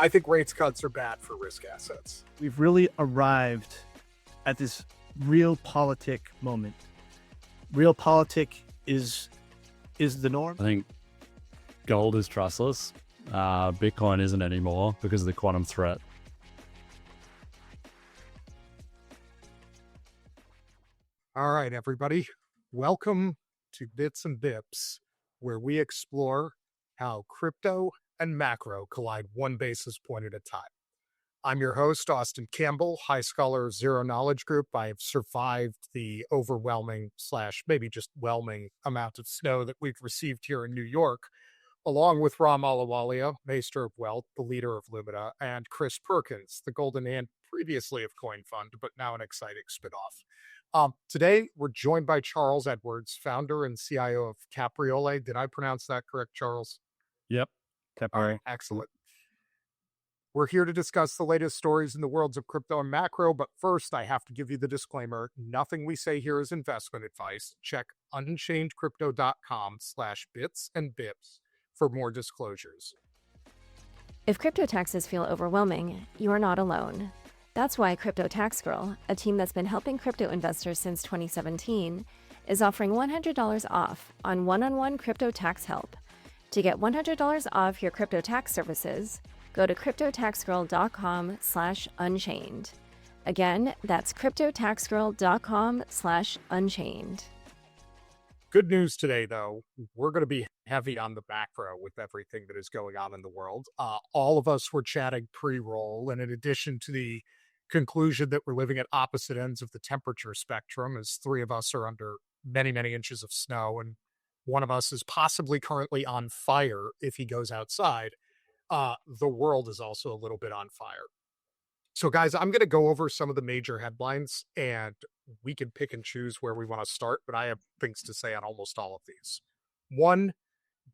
I think rates cuts are bad for risk assets. We've really arrived at this realpolitik moment. Realpolitik is the norm. I think gold is trustless. Bitcoin isn't anymore because of the quantum threat. All right, everybody. Welcome to Bits and Bips, where we explore how crypto and macro collide one basis point at a time. I'm your host, Austin Campbell, High Scholar Zero Knowledge Group. I've survived the overwhelming / maybe just whelming amount of snow that we've received here in New York, along with Ahluwalia, Maester of Wealth, the leader of Lumina, and Chris Perkins, the golden hand previously of Coin Fund, but now an exciting spinoff. Today, we're joined by Charles Edwards, founder and CIO of Capriolet. Did I pronounce that correct, Charles? Yep. All right, excellent. We're here to discuss the latest stories in the worlds of crypto and macro, but first I have to give you the disclaimer. Nothing we say here is investment advice. Check unchainedcrypto.com/bits and bips for more disclosures. If crypto taxes feel overwhelming, you are not alone. That's why Crypto Tax Girl, a team that's been helping crypto investors since 2017, is offering $100 off on one-on-one crypto tax help. To get $100 off your crypto tax services, go to cryptotaxgirl.com/unchained. Again, that's cryptotaxgirl.com/unchained. Good news today, though. We're going to be heavy on the macro with everything that is going on in the world. All of us were chatting pre-roll, and in addition to the conclusion that we're living at opposite ends of the temperature spectrum, as three of us are under many, many inches of snow, and one of us is possibly currently on fire if he goes outside, the world is also a little bit on fire. So, guys, I'm going to go over some of the major headlines, and we can pick and choose where we want to start, but I have things to say on almost all of these. One,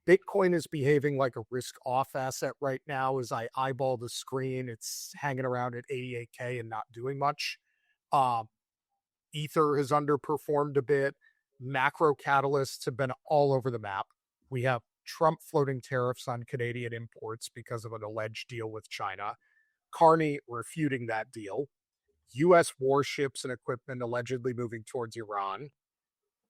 Bitcoin is behaving like a risk-off asset right now. As I eyeball the screen, it's hanging around at 88K and not doing much. Ether has underperformed a bit. Macro catalysts have been all over the map. We have Trump floating tariffs on Canadian imports because of an alleged deal with China. Carney refuting that deal. U.S. warships and equipment allegedly moving towards Iran.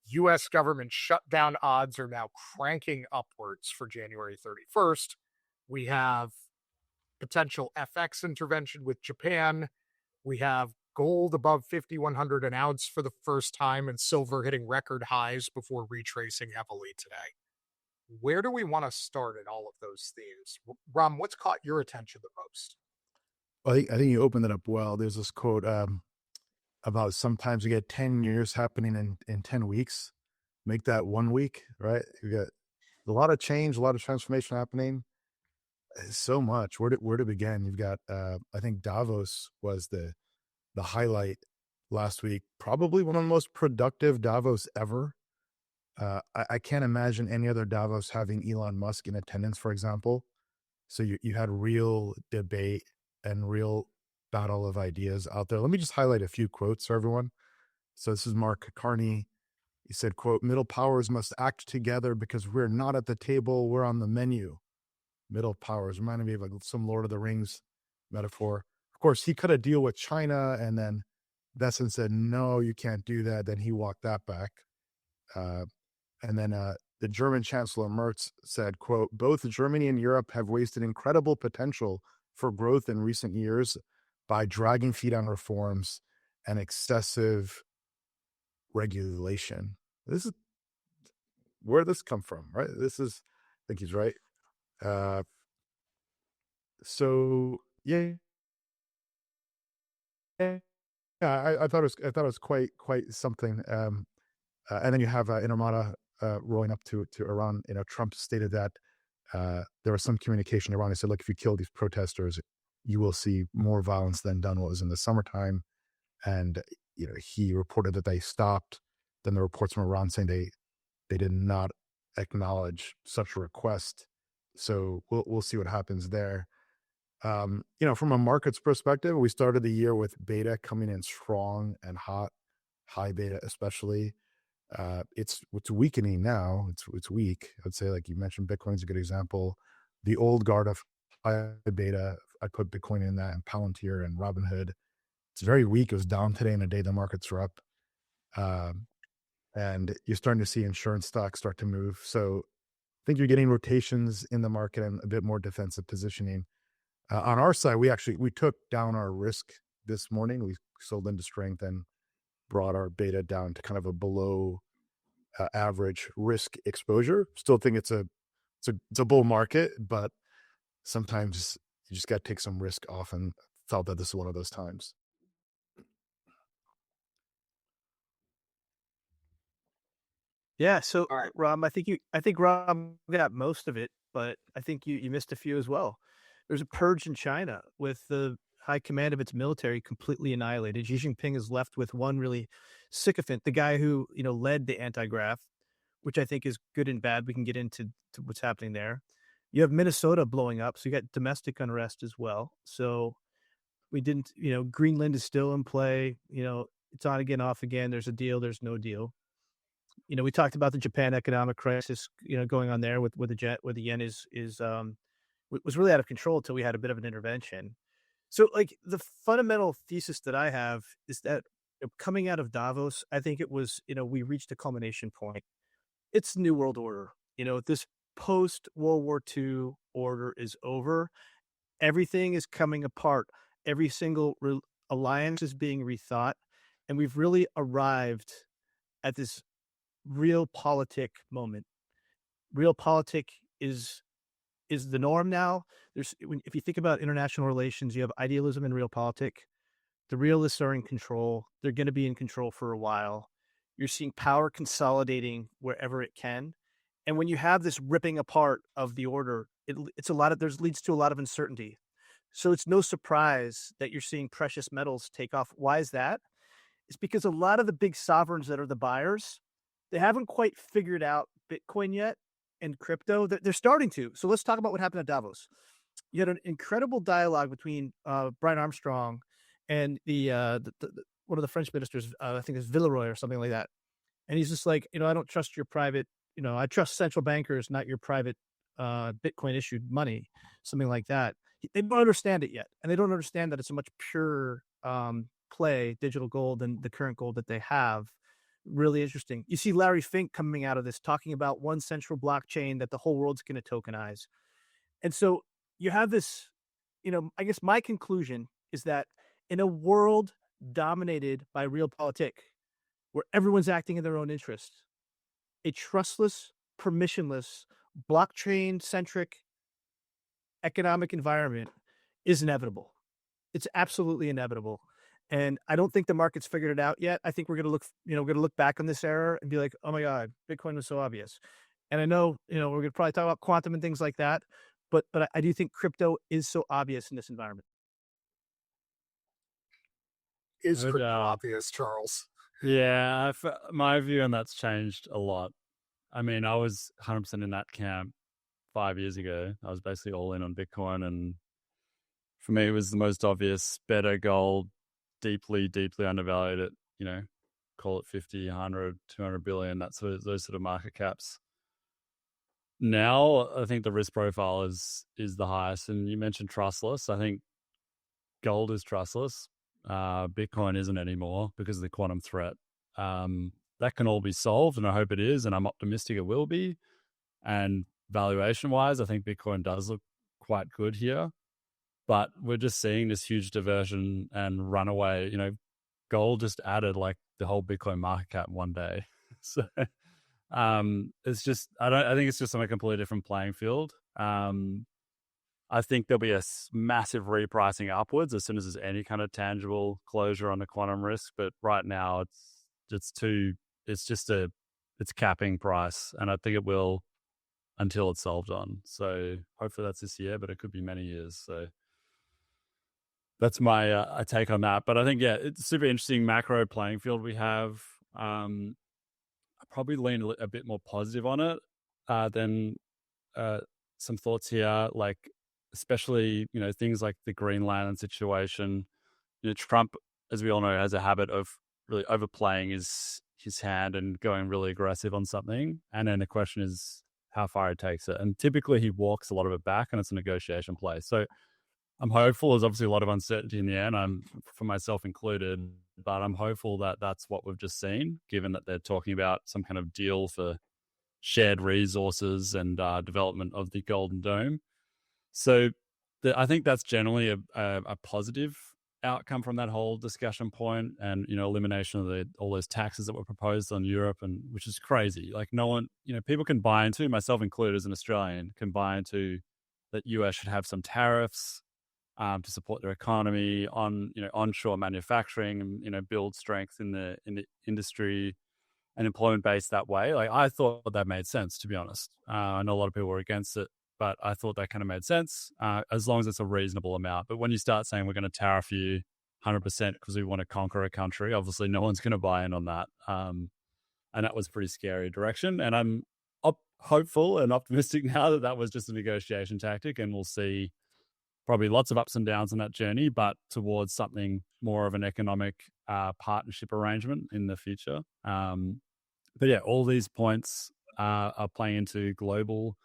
U.S. government shutdown odds are now cranking upwards for January 31st. We have potential FX intervention with Japan. We have gold above 5,100 an ounce for the first time and silver hitting record highs before retracing heavily today. Where do we want to start in all of those themes? Ram, what's caught your attention the most? I think you opened it up well. There's this quote about sometimes you get 10 years happening in 10 weeks. Make that 1 week, right? You got a lot of change, a lot of transformation happening. So much. Where to begin? You've got, I think Davos was the highlight last week. Probably one of the most productive Davos ever. I can't imagine any other Davos having Elon Musk in attendance, for example. So you had real debate and real battle of ideas out there. Let me just highlight a few quotes for everyone. So this is Mark Carney. He said, quote, "Middle powers must act together because we're not at the table, we're on the menu." Middle powers reminded me of like some Lord of the Rings metaphor. Of course, he cut a deal with China, and then Besson said, "No, you can't do that." Then he walked that back. And then the German Chancellor Merz said, quote, "Both Germany and Europe have wasted incredible potential for growth in recent years by dragging feet on reforms and excessive regulation." This is where this come from, right? I think he's right. So yeah. I thought it was quite something. And then you have Inamada rolling up to Iran. Trump stated that there was some communication in Iran. He said, "Look, if you kill these protesters, you will see more violence than done what was in the summertime." And he reported that they stopped. Then the reports from Iran saying they did not acknowledge such a request. So we'll see what happens there. From a markets perspective, we started the year with beta coming in strong and hot, high beta especially. It's weakening now. It's weak. I'd say, like you mentioned, Bitcoin's a good example. The old guard of beta. I put Bitcoin in that and Palantir and Robinhood. It's very weak. It was down today in a day the markets were up. And you're starting to see insurance stocks start to move. So I think you're getting rotations in the market and a bit more defensive positioning. On our side, we took down our risk this morning. We sold into strength and brought our beta down to kind of a below average risk exposure. Still think it's a bull market, but sometimes you just got to take some risk off, and felt that this is one of those times. Yeah. So, All right. Ram, I think Ram got most of it, but I think you missed a few as well. There's a purge in China with the high command of its military completely annihilated. Xi Jinping is left with one really sycophant, the guy who led the anti-graft, which I think is good and bad. We can get into what's happening there. You have Minnesota blowing up, so you got domestic unrest as well. So we didn't, Greenland is still in play. It's on again, off again. There's a deal. There's no deal. We talked about the Japan economic crisis, going on there with the yen was really out of control until we had a bit of an intervention. So, like, the fundamental thesis that I have is that coming out of Davos, I think it was, we reached a culmination point. It's New World Order. This post World War II order is over. Everything is coming apart. Every single alliance is being rethought, and we've really arrived at this realpolitik moment. Realpolitik is the norm now. If you think about international relations, you have idealism and realpolitik. The realists are in control. They're going to be in control for a while. You're seeing power consolidating wherever it can. And when you have this ripping apart of the order, it's leads to a lot of uncertainty. So it's no surprise that you're seeing precious metals take off. Why is that? It's because a lot of the big sovereigns that are the buyers, they haven't quite figured out Bitcoin yet and crypto. They're starting to. So let's talk about what happened at Davos. You had an incredible dialogue between Brian Armstrong and the one of the French ministers, I think it's Villeroy or something like that. And he's just like, I don't trust your private, I trust central bankers, not your private Bitcoin issued money, something like that. They don't understand it yet. And they don't understand that it's a much purer play, digital gold, than the current gold that they have. Really interesting. You see Larry Fink coming out of this talking about one central blockchain that the whole world's going to tokenize. And so you have this, I guess my conclusion is that in a world dominated by realpolitik, where everyone's acting in their own interest, a trustless, permissionless, blockchain-centric economic environment is inevitable. It's absolutely inevitable. And I don't think the market's figured it out yet. I think we're going to look back on this era and be like, oh my God, Bitcoin was so obvious. And I know, we're going to probably talk about quantum and things like that, but I do think crypto is so obvious in this environment. Is crypto obvious, Charles? Yeah, my view on that's changed a lot. I mean, I was 100% in that camp 5 years ago. I was basically all in on Bitcoin, and for me, it was the most obvious, better gold, deeply undervalued at, call it 50, 100, 200 billion, those sort of market caps. Now, I think the risk profile is the highest. And you mentioned trustless. I think gold is trustless. Bitcoin isn't anymore because of the quantum threat. That can all be solved, and I hope it is, and I'm optimistic it will be. And valuation-wise, I think Bitcoin does look quite good here. But we're just seeing this huge diversion and runaway. Gold just added like the whole Bitcoin market cap in one day. So it's just, I think it's just on a completely different playing field. I think there'll be a massive repricing upwards as soon as there's any kind of tangible closure on the quantum risk. But right now it's capping price. And I think it will until it's solved on. So hopefully that's this year, but it could be many years. So that's my take on that. But I think, it's a super interesting macro playing field we have. I probably lean a bit more positive on it than some thoughts here, like especially, things like the Greenland situation. Trump, as we all know, has a habit of really overplaying his hand and going really aggressive on something. And then the question is, how far he takes it. And typically he walks a lot of it back, and it's a negotiation play. So I'm hopeful. There's obviously a lot of uncertainty in the end, for myself included, but I'm hopeful that that's what we've just seen, given that they're talking about some kind of deal for shared resources and development of the Golden Dome. So I think that's generally a positive outcome from that whole discussion point, and elimination of all those taxes that were proposed on Europe, and which is crazy. Like, no one, people can buy into, myself included as an Australian, can buy into that US should have some tariffs to support their economy on onshore manufacturing, and build strength in the industry and employment base that way. Like, I thought that made sense, to be honest. I know a lot of people were against it, but I thought that kind of made sense as long as it's a reasonable amount. But when you start saying we're going to tariff you 100% because we want to conquer a country, obviously no one's going to buy in on that. And that was a pretty scary direction. And I'm hopeful and optimistic now that was just a negotiation tactic, and we'll see probably lots of ups and downs on that journey, but towards something more of an economic partnership arrangement in the future. But yeah, all these points are playing into global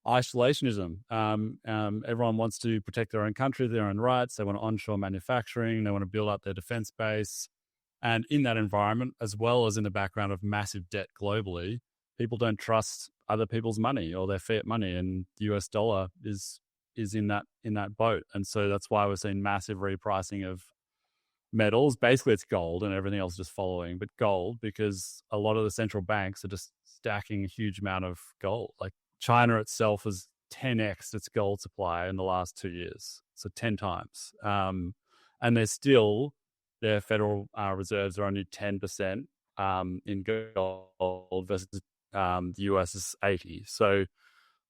isolationism. Everyone wants to protect their own country, their own rights. They want onshore manufacturing. They want to build up their defense base. And in that environment, as well as in the background of massive debt globally, people don't trust other people's money or their fiat money. And the US dollar is in that boat. And so that's why we're seeing massive repricing of metals. Basically, it's gold and everything else just following, but gold, because a lot of the central banks are just stacking a huge amount of gold. Like, China itself has 10x its gold supply in the last 2 years, so 10 times. And their federal reserves are only 10% in gold versus the US is 80. So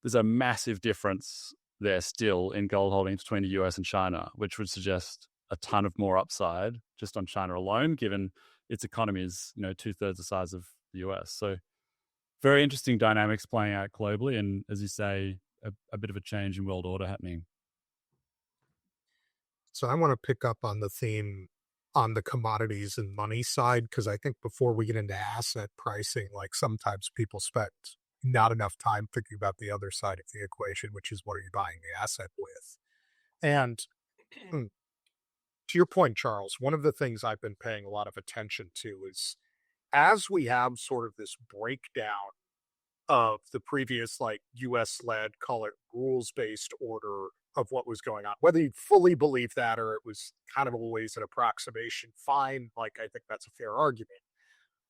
there's a massive difference there still in gold holdings between the US and China, which would suggest a ton of more upside just on China alone, given its economy is 2/3 the size of the US. So very interesting dynamics playing out globally, and as you say, a bit of a change in world order happening. So I want to pick up on the theme on the commodities and money side, because I think before we get into asset pricing, like, sometimes people spend not enough time thinking about the other side of the equation, which is, what are you buying the asset with? And to your point, Charles, one of the things I've been paying a lot of attention to is, as we have sort of this breakdown of the previous, like, US-led, call it rules-based order of what was going on, whether you fully believe that or it was kind of always an approximation, fine. Like, I think that's a fair argument.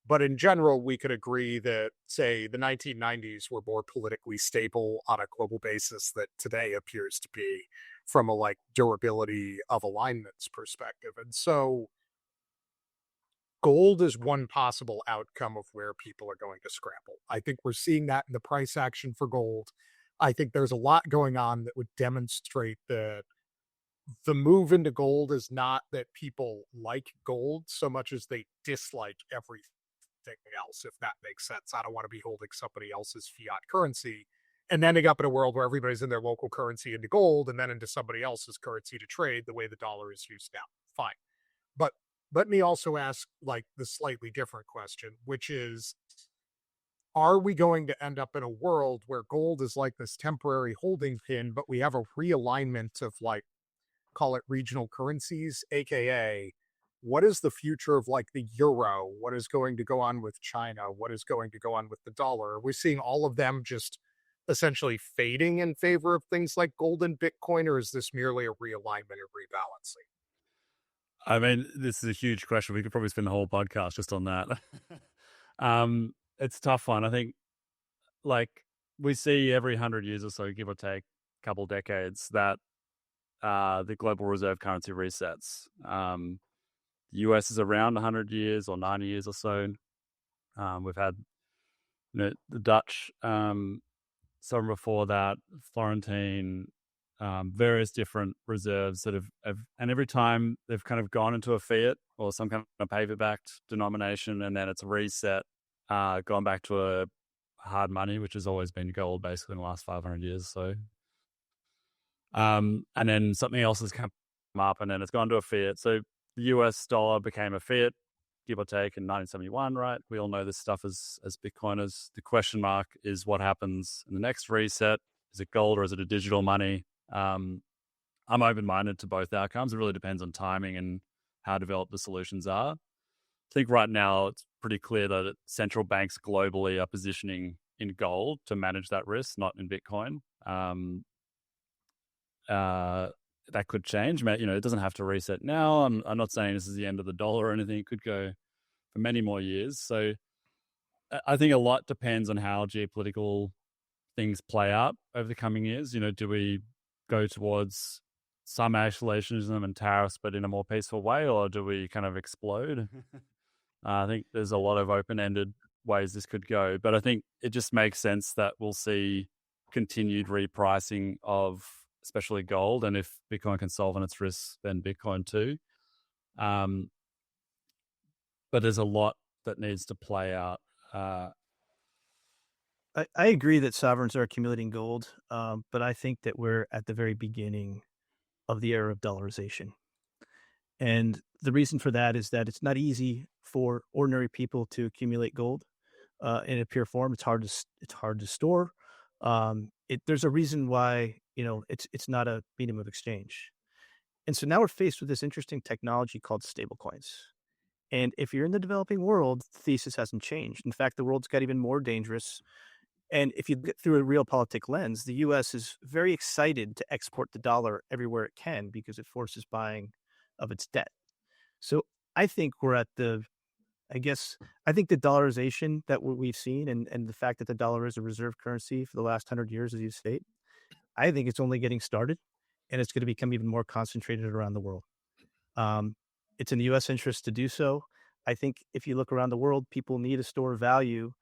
But in general, we could agree that, say, the 1990s were more politically stable on a global basis that today appears to be, from a, like, durability of alignments perspective. And so gold is one possible outcome of where people are going to scramble. I think we're seeing that in the price action for gold. I think there's a lot going on that would demonstrate that the move into gold is not that people like gold so much as they dislike everything else, if that makes sense. I don't want to be holding somebody else's fiat currency and ending up in a world where everybody's in their local currency into gold and then into somebody else's currency to trade the way the dollar is used now. Fine. But let me also ask, like, the slightly different question, which is, are we going to end up in a world where gold is like this temporary holding pin, but we have a realignment of, like, call it regional currencies, aka what is the future of, like, the euro? What is going to go on with China? What is going to go on with the dollar? We're seeing all of them just essentially fading in favor of things like gold and Bitcoin, or is this merely a realignment and rebalancing? I mean, this is a huge question. We could probably spend the whole podcast just on that. It's a tough one. I think, like, we see every 100 years or so, give or take a couple decades, that the global reserve currency resets. The US is around 100 years or 90 years or so. We've had the Dutch, some before that, Florentine, various different reserves that have, and every time they've kind of gone into a fiat or some kind of paper-backed denomination, and then it's reset, gone back to a hard money, which has always been gold basically in the last 500 years. So, and then something else has come up, and then it's gone to a fiat. So the US dollar became a fiat give or take, in 1971, right? We all know this stuff as Bitcoiners. The question mark is what happens in the next reset. Is it gold or is it a digital money? I'm open-minded to both outcomes. It really depends on timing and how developed the solutions are. I think right now it's pretty clear that central banks globally are positioning in gold to manage that risk, not in Bitcoin. That could change. It doesn't have to reset now. I'm not saying this is the end of the dollar or anything. It could go for many more years. So I think a lot depends on how geopolitical things play out over the coming years. Do we go towards some isolationism and tariffs, but in a more peaceful way, or do we kind of explode? I think there's a lot of open-ended ways this could go, but I think it just makes sense that we'll see continued repricing of especially gold, and if Bitcoin can solve on its risks, then Bitcoin too. But there's a lot that needs to play out. I agree that sovereigns are accumulating gold, but I think that we're at the very beginning of the era of dollarization. And the reason for that is that it's not easy for ordinary people to accumulate gold in a pure form. It's hard to store. There's a reason why it's not a medium of exchange. And so now we're faced with this interesting technology called stablecoins. And if you're in the developing world, the thesis hasn't changed. In fact, the world's got even more dangerous. And if you get through a realpolitik lens, the U.S. is very excited to export the dollar everywhere it can because it forces buying of its debt. So I think we're at I think the dollarization that we've seen and the fact that the dollar is a reserve currency for the last 100 years, as you state, I think it's only getting started, and it's going to become even more concentrated around the world. It's in the U.S. interest to do so. I think if you look around the world, people need a store of value.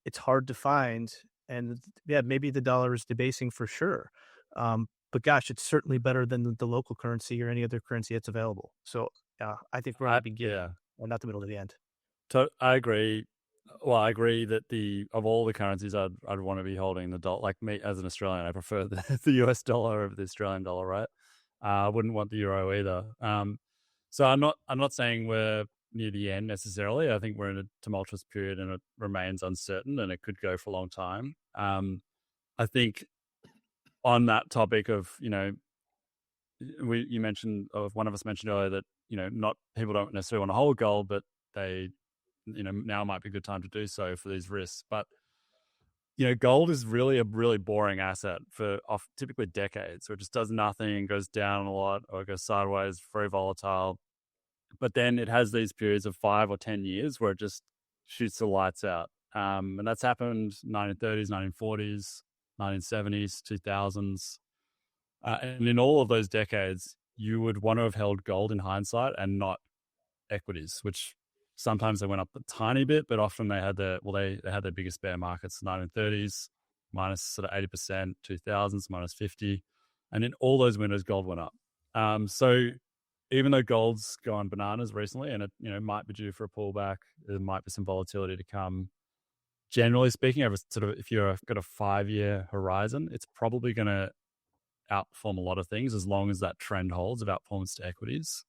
It's hard to find, and yeah, maybe the dollar is debasing for sure. But gosh, it's certainly better than the local currency or any other currency that's available. So I think we're at the beginning, and not the middle to the end. I agree. Well, I agree that of all the currencies, I'd want to be holding the dollar. Like me as an Australian, I prefer the US dollar over the Australian dollar, right? I wouldn't want the euro either. So I'm not saying we're near the end necessarily. I think we're in a tumultuous period and it remains uncertain and it could go for a long time. I think on that topic of, you mentioned, or one of us mentioned earlier that, not people don't necessarily want to hold gold, but they, now might be a good time to do so for these risks. But, gold is really a really boring asset for typically decades, where it just does nothing, goes down a lot, or it goes sideways, very volatile. But then it has these periods of 5 or 10 years where it just shoots the lights out. And that's happened 1930s, 1940s, 1970s, 2000s. And in all of those decades, you would want to have held gold in hindsight and not equities, which sometimes they went up a tiny bit, but often they had they had their biggest bear markets, 1930s, minus sort of 80%, 2000s, minus 50. And in all those windows, gold went up. So even though gold's gone bananas recently and it might be due for a pullback, there might be some volatility to come. Generally speaking, if you've got a 5-year horizon, it's probably going to outperform a lot of things as long as that trend holds of outperformance to equities.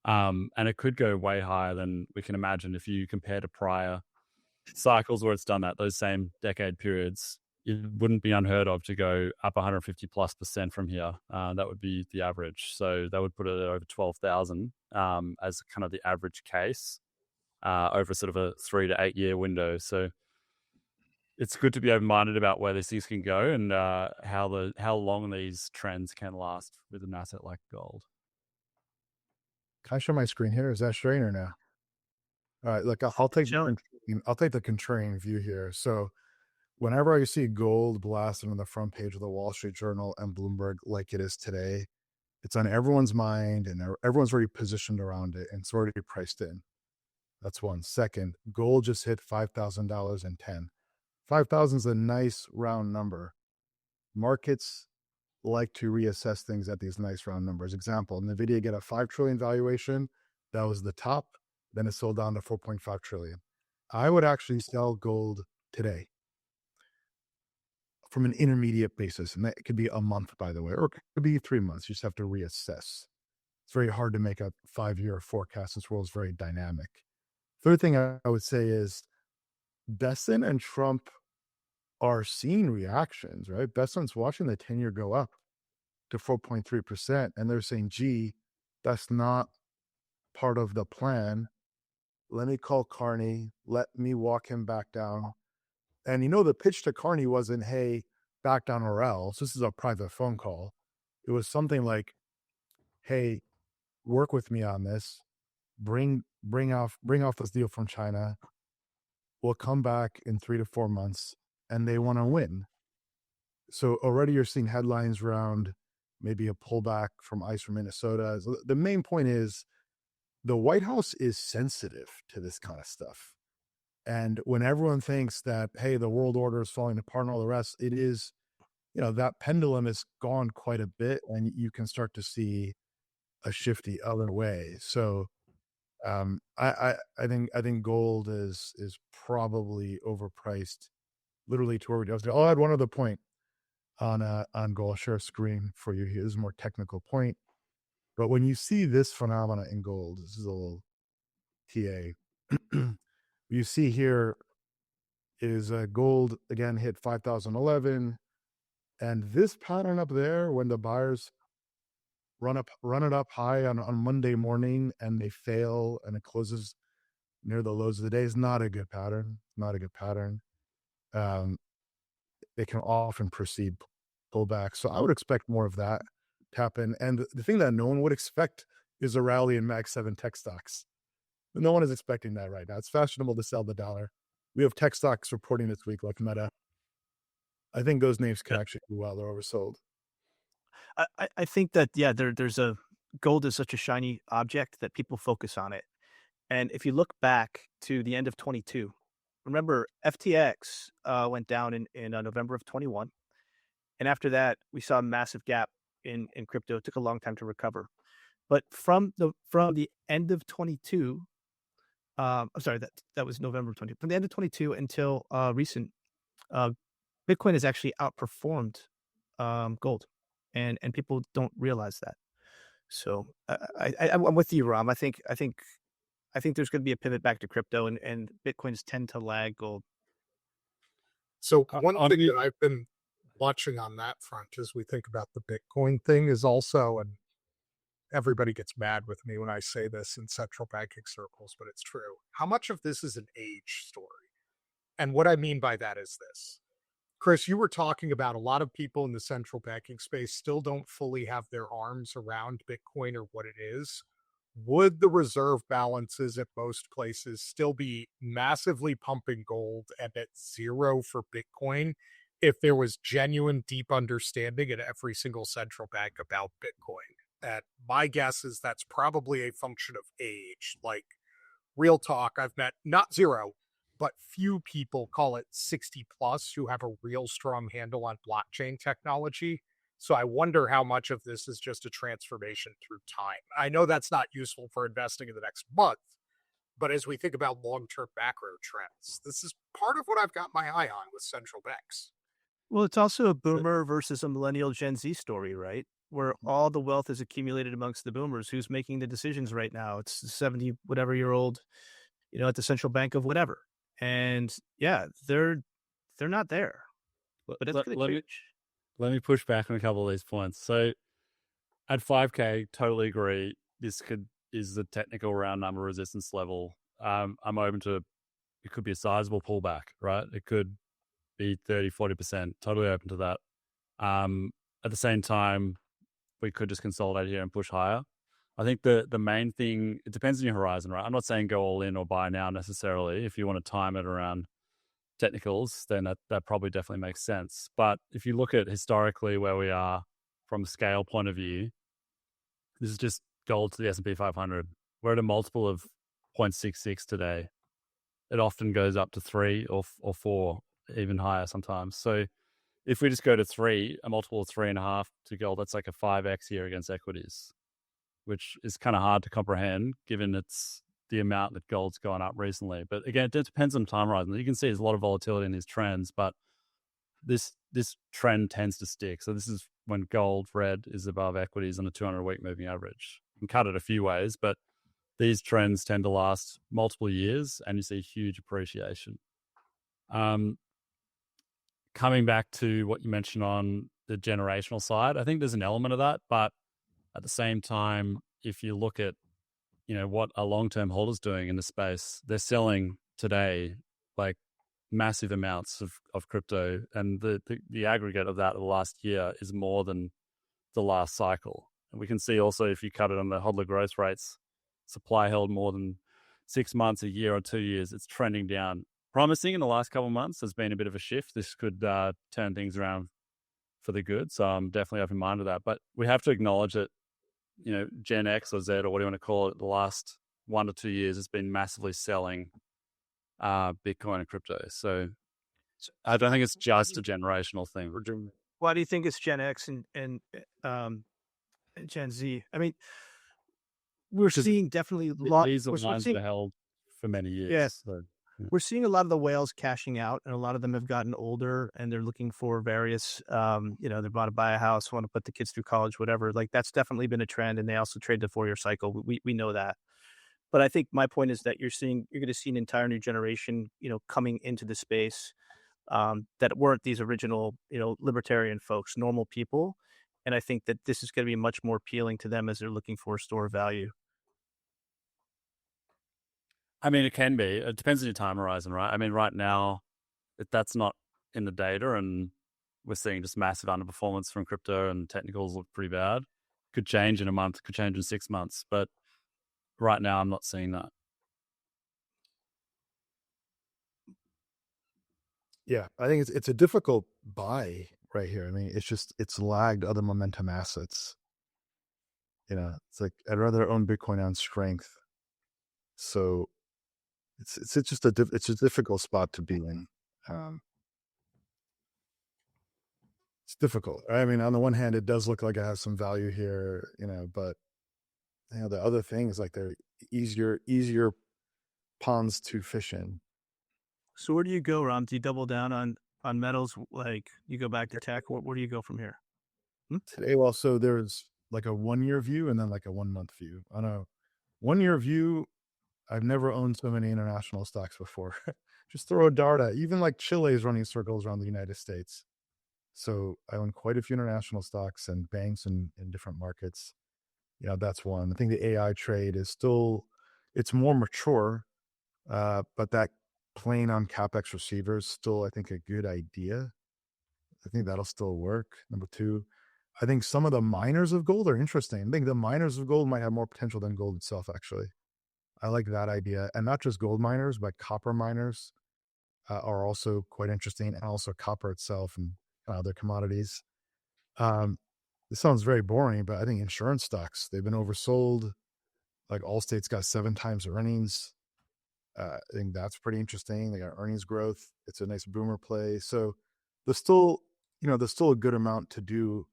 And it could go way higher than we can imagine if you compare to prior cycles where it's done that, those same decade periods. It wouldn't be unheard of to go up 150+% from here. That would be the average. So that would put it at over 12,000 as kind of the average case over sort of a 3 to 8 year window. So it's good to be open-minded about where these things can go and how long these trends can last with an asset like gold. Can I show my screen here? Is that showing or no? All right, look, I'll take the contrarian view here. So whenever I see gold blasted on the front page of the Wall Street Journal and Bloomberg like it is today, it's on everyone's mind and everyone's already positioned around it and it's already priced in. That's one. Second, gold just hit $5,000 and 10. 5,000 is a nice round number. Markets like to reassess things at these nice round numbers. Example, NVIDIA get a 5 trillion valuation. That was the top. Then it sold down to 4.5 trillion. I would actually sell gold today from an intermediate basis. And that could be a month, by the way, or it could be 3 months. You just have to reassess. It's very hard to make a 5-year forecast. This world is very dynamic. Third thing I would say is Besson and Trump are seeing reactions, right? Besson's watching the 10-year go up to 4.3%, and they're saying, gee, that's not part of the plan. Let me call Carney. Let me walk him back down. And the pitch to Carney wasn't, hey, back down or else. This is a private phone call. It was something like, hey, work with me on this. Bring off this deal from China. We'll come back in 3 to 4 months, and they want to win. So already you're seeing headlines around maybe a pullback from ICE from Minnesota. So the main point is the White House is sensitive to this kind of stuff. And when everyone thinks that, hey, the world order is falling apart and all the rest, it is, that pendulum has gone quite a bit, and you can start to see a shift the other way. So I think gold is probably overpriced, literally to where we just. I'll add one other point on gold. I'll share a screen for you here. This is a more technical point, but when you see this phenomena in gold, this is a little TA. You see here is gold again hit 5,011, and this pattern up there when the buyers run it up high on Monday morning and they fail and it closes near the lows of the day is not a good pattern. Not a good pattern. They can often proceed pullback. So I would expect more of that to happen. And the thing that no one would expect is a rally in Mag 7 tech stocks. No one is expecting that right now. It's fashionable to sell the dollar. We have tech stocks reporting this week like Meta. I think those names can actually do well. They're oversold. I think that, there's a gold is such a shiny object that people focus on it. And if you look back to the end of 22, remember FTX went down in November of 21. And after that, we saw a massive gap in crypto. It took a long time to recover. But from the end of 22, I'm sorry, that was November 20. From the end of 22 until recent, Bitcoin has actually outperformed gold, and people don't realize that. So I'm with you, Ram. I think there's going to be a pivot back to crypto, and Bitcoins tend to lag gold. So one thing that I've been watching on that front as we think about the Bitcoin thing is also, and everybody gets mad with me when I say this in central banking circles, but it's true. How much of this is an age story? And what I mean by that is this. Chris, you were talking about a lot of people in the central banking space still don't fully have their arms around Bitcoin or what it is. Would the reserve balances at most places still be massively pumping gold and at zero for Bitcoin if there was genuine deep understanding at every single central bank about Bitcoin? And my guess is that's probably a function of age. Like, real talk, I've met not zero, but few people, call it 60 plus, who have a real strong handle on blockchain technology. So I wonder how much of this is just a transformation through time. I know that's not useful for investing in the next month, but as we think about long-term macro trends, this is part of what I've got my eye on with central banks. Well, it's also a boomer versus a millennial Gen Z story, right? Where all the wealth is accumulated amongst the boomers. Who's making the decisions right now? It's the 70 whatever year old, at the central bank of whatever. And yeah, they're not there. But it's going to change. Let me push back on a couple of these points. So at 5K, totally agree. This is the technical round number resistance level. I'm open to, it could be a sizable pullback, right? It could be 30, 40%, totally open to that. At the same time, we could just consolidate here and push higher. I think the main thing, it depends on your horizon, right? I'm not saying go all in or buy now necessarily. If you want to time it around technicals, then that probably definitely makes sense. But if you look at historically where we are from a scale point of view, this is just gold to the S&P 500. We're at a multiple of 0.66 today. It often goes up to 3 or 4, even higher sometimes. So if we just go to 3, a multiple of 3.5 to gold, that's like a 5x here against equities, which is kind of hard to comprehend given it's the amount that gold's gone up recently. But again, it depends on time horizon. You can see there's a lot of volatility in these trends, but this trend tends to stick. So this is when gold red is above equities on the 200-week moving average. You can cut it a few ways, but these trends tend to last multiple years, and you see huge appreciation. Coming back to what you mentioned on the generational side, I think there's an element of that, but at the same time, if you look at what a long-term holder's doing in the space, they're selling today like massive amounts of crypto, and the aggregate of that of the last year is more than the last cycle. And we can see also, if you cut it on the hodler growth rates, supply held more than 6 months, a year, or 2 years, it's trending down. Promising in the last couple of months. There's been a bit of a shift. This could turn things around for the good. So I'm definitely open minded to that. But we have to acknowledge that, Gen X or Z or what do you want to call it, the last 1 to 2 years has been massively selling Bitcoin and crypto. So I don't think it's just a generational thing. Why do you think it's Gen X and Gen Z? I mean, we're seeing definitely these are lines that are held for many years. Yes. So, yeah. We're seeing a lot of the whales cashing out, and a lot of them have gotten older, and they're looking for various, they want to buy a house, want to put the kids through college, whatever. Like, that's definitely been a trend, and they also trade the 4-year cycle. We know that. But I think my point is that you're going to see an entire new generation, coming into the space that weren't these original, libertarian folks, normal people. And I think that this is going to be much more appealing to them as they're looking for a store of value. I mean, it can be. It depends on your time horizon, right? I mean, right now, that's not in the data, and we're seeing just massive underperformance from crypto, and technicals look pretty bad. Could change in a month, could change in 6 months, but right now I'm not seeing that. Yeah, I think it's a difficult buy right here. I mean, it's lagged other momentum assets. It's like I'd rather own Bitcoin on strength. So it's just a difficult spot to be in. It's difficult. I mean, on the one hand, it does look like it has some value here, but the other things, like, they're easier ponds to fish in. So where do you go, Ram? Do you double down on metals? Like, you go back to tech? Where do you go from here? Today, well, so there's like a 1-year view and then like a 1-month view. On a 1-year view, I've never owned so many international stocks before. Just throw a dart at even like Chile is running circles around the United States. So I own quite a few international stocks and banks in different markets. That's one. I think the AI trade is still, it's more mature, but that playing on CapEx receivers still, I think, a good idea. I think that'll still work. Number two, I think some of the miners of gold are interesting. I think the miners of gold might have more potential than gold itself, actually. I like that idea. And not just gold miners, but copper miners are also quite interesting, and also copper itself and other commodities. This sounds very boring, but I think insurance stocks, they've been oversold. Like, Allstate's got 7 times earnings. I think that's pretty interesting. They got earnings growth. It's a nice boomer play. So there's still a good amount to do,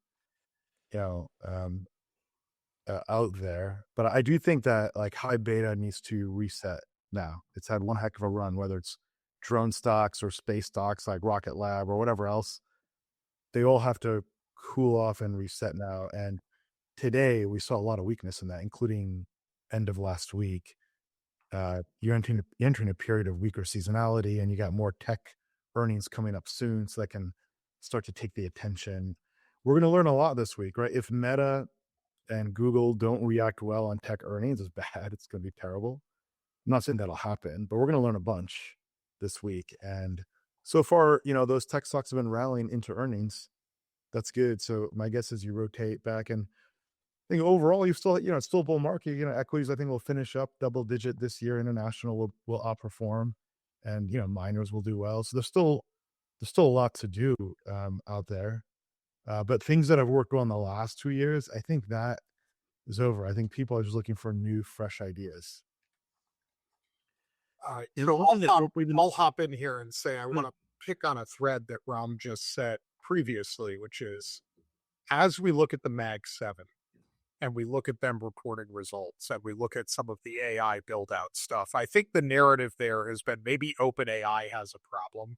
out there. But I do think that, like, high beta needs to reset now. It's had one heck of a run, whether it's drone stocks or space stocks like Rocket Lab or whatever else. They all have to cool off and reset now. And today we saw a lot of weakness in that, including end of last week. You're entering a period of weaker seasonality, and you got more tech earnings coming up soon, so that can start to take the attention. We're going to learn a lot this week, right? If Meta and Google don't react well on tech earnings, it's bad. It's going to be terrible. I'm not saying that'll happen, but we're going to learn a bunch this week. And so far, those tech stocks have been rallying into earnings. That's good. So my guess is you rotate back, and I think overall you still, it's still a bull market. Equities, I think, will finish up double digit this year. International will outperform, and miners will do well. So there's still a lot to do out there. But things that have worked well in the last 2 years, I think that is over. I think people are just looking for new, fresh ideas. I'll hop in here and say I want to pick on a thread that Ram just said previously, which is, as we look at the Mag 7 and we look at them reporting results and we look at some of the AI build out stuff, I think the narrative there has been maybe OpenAI has a problem,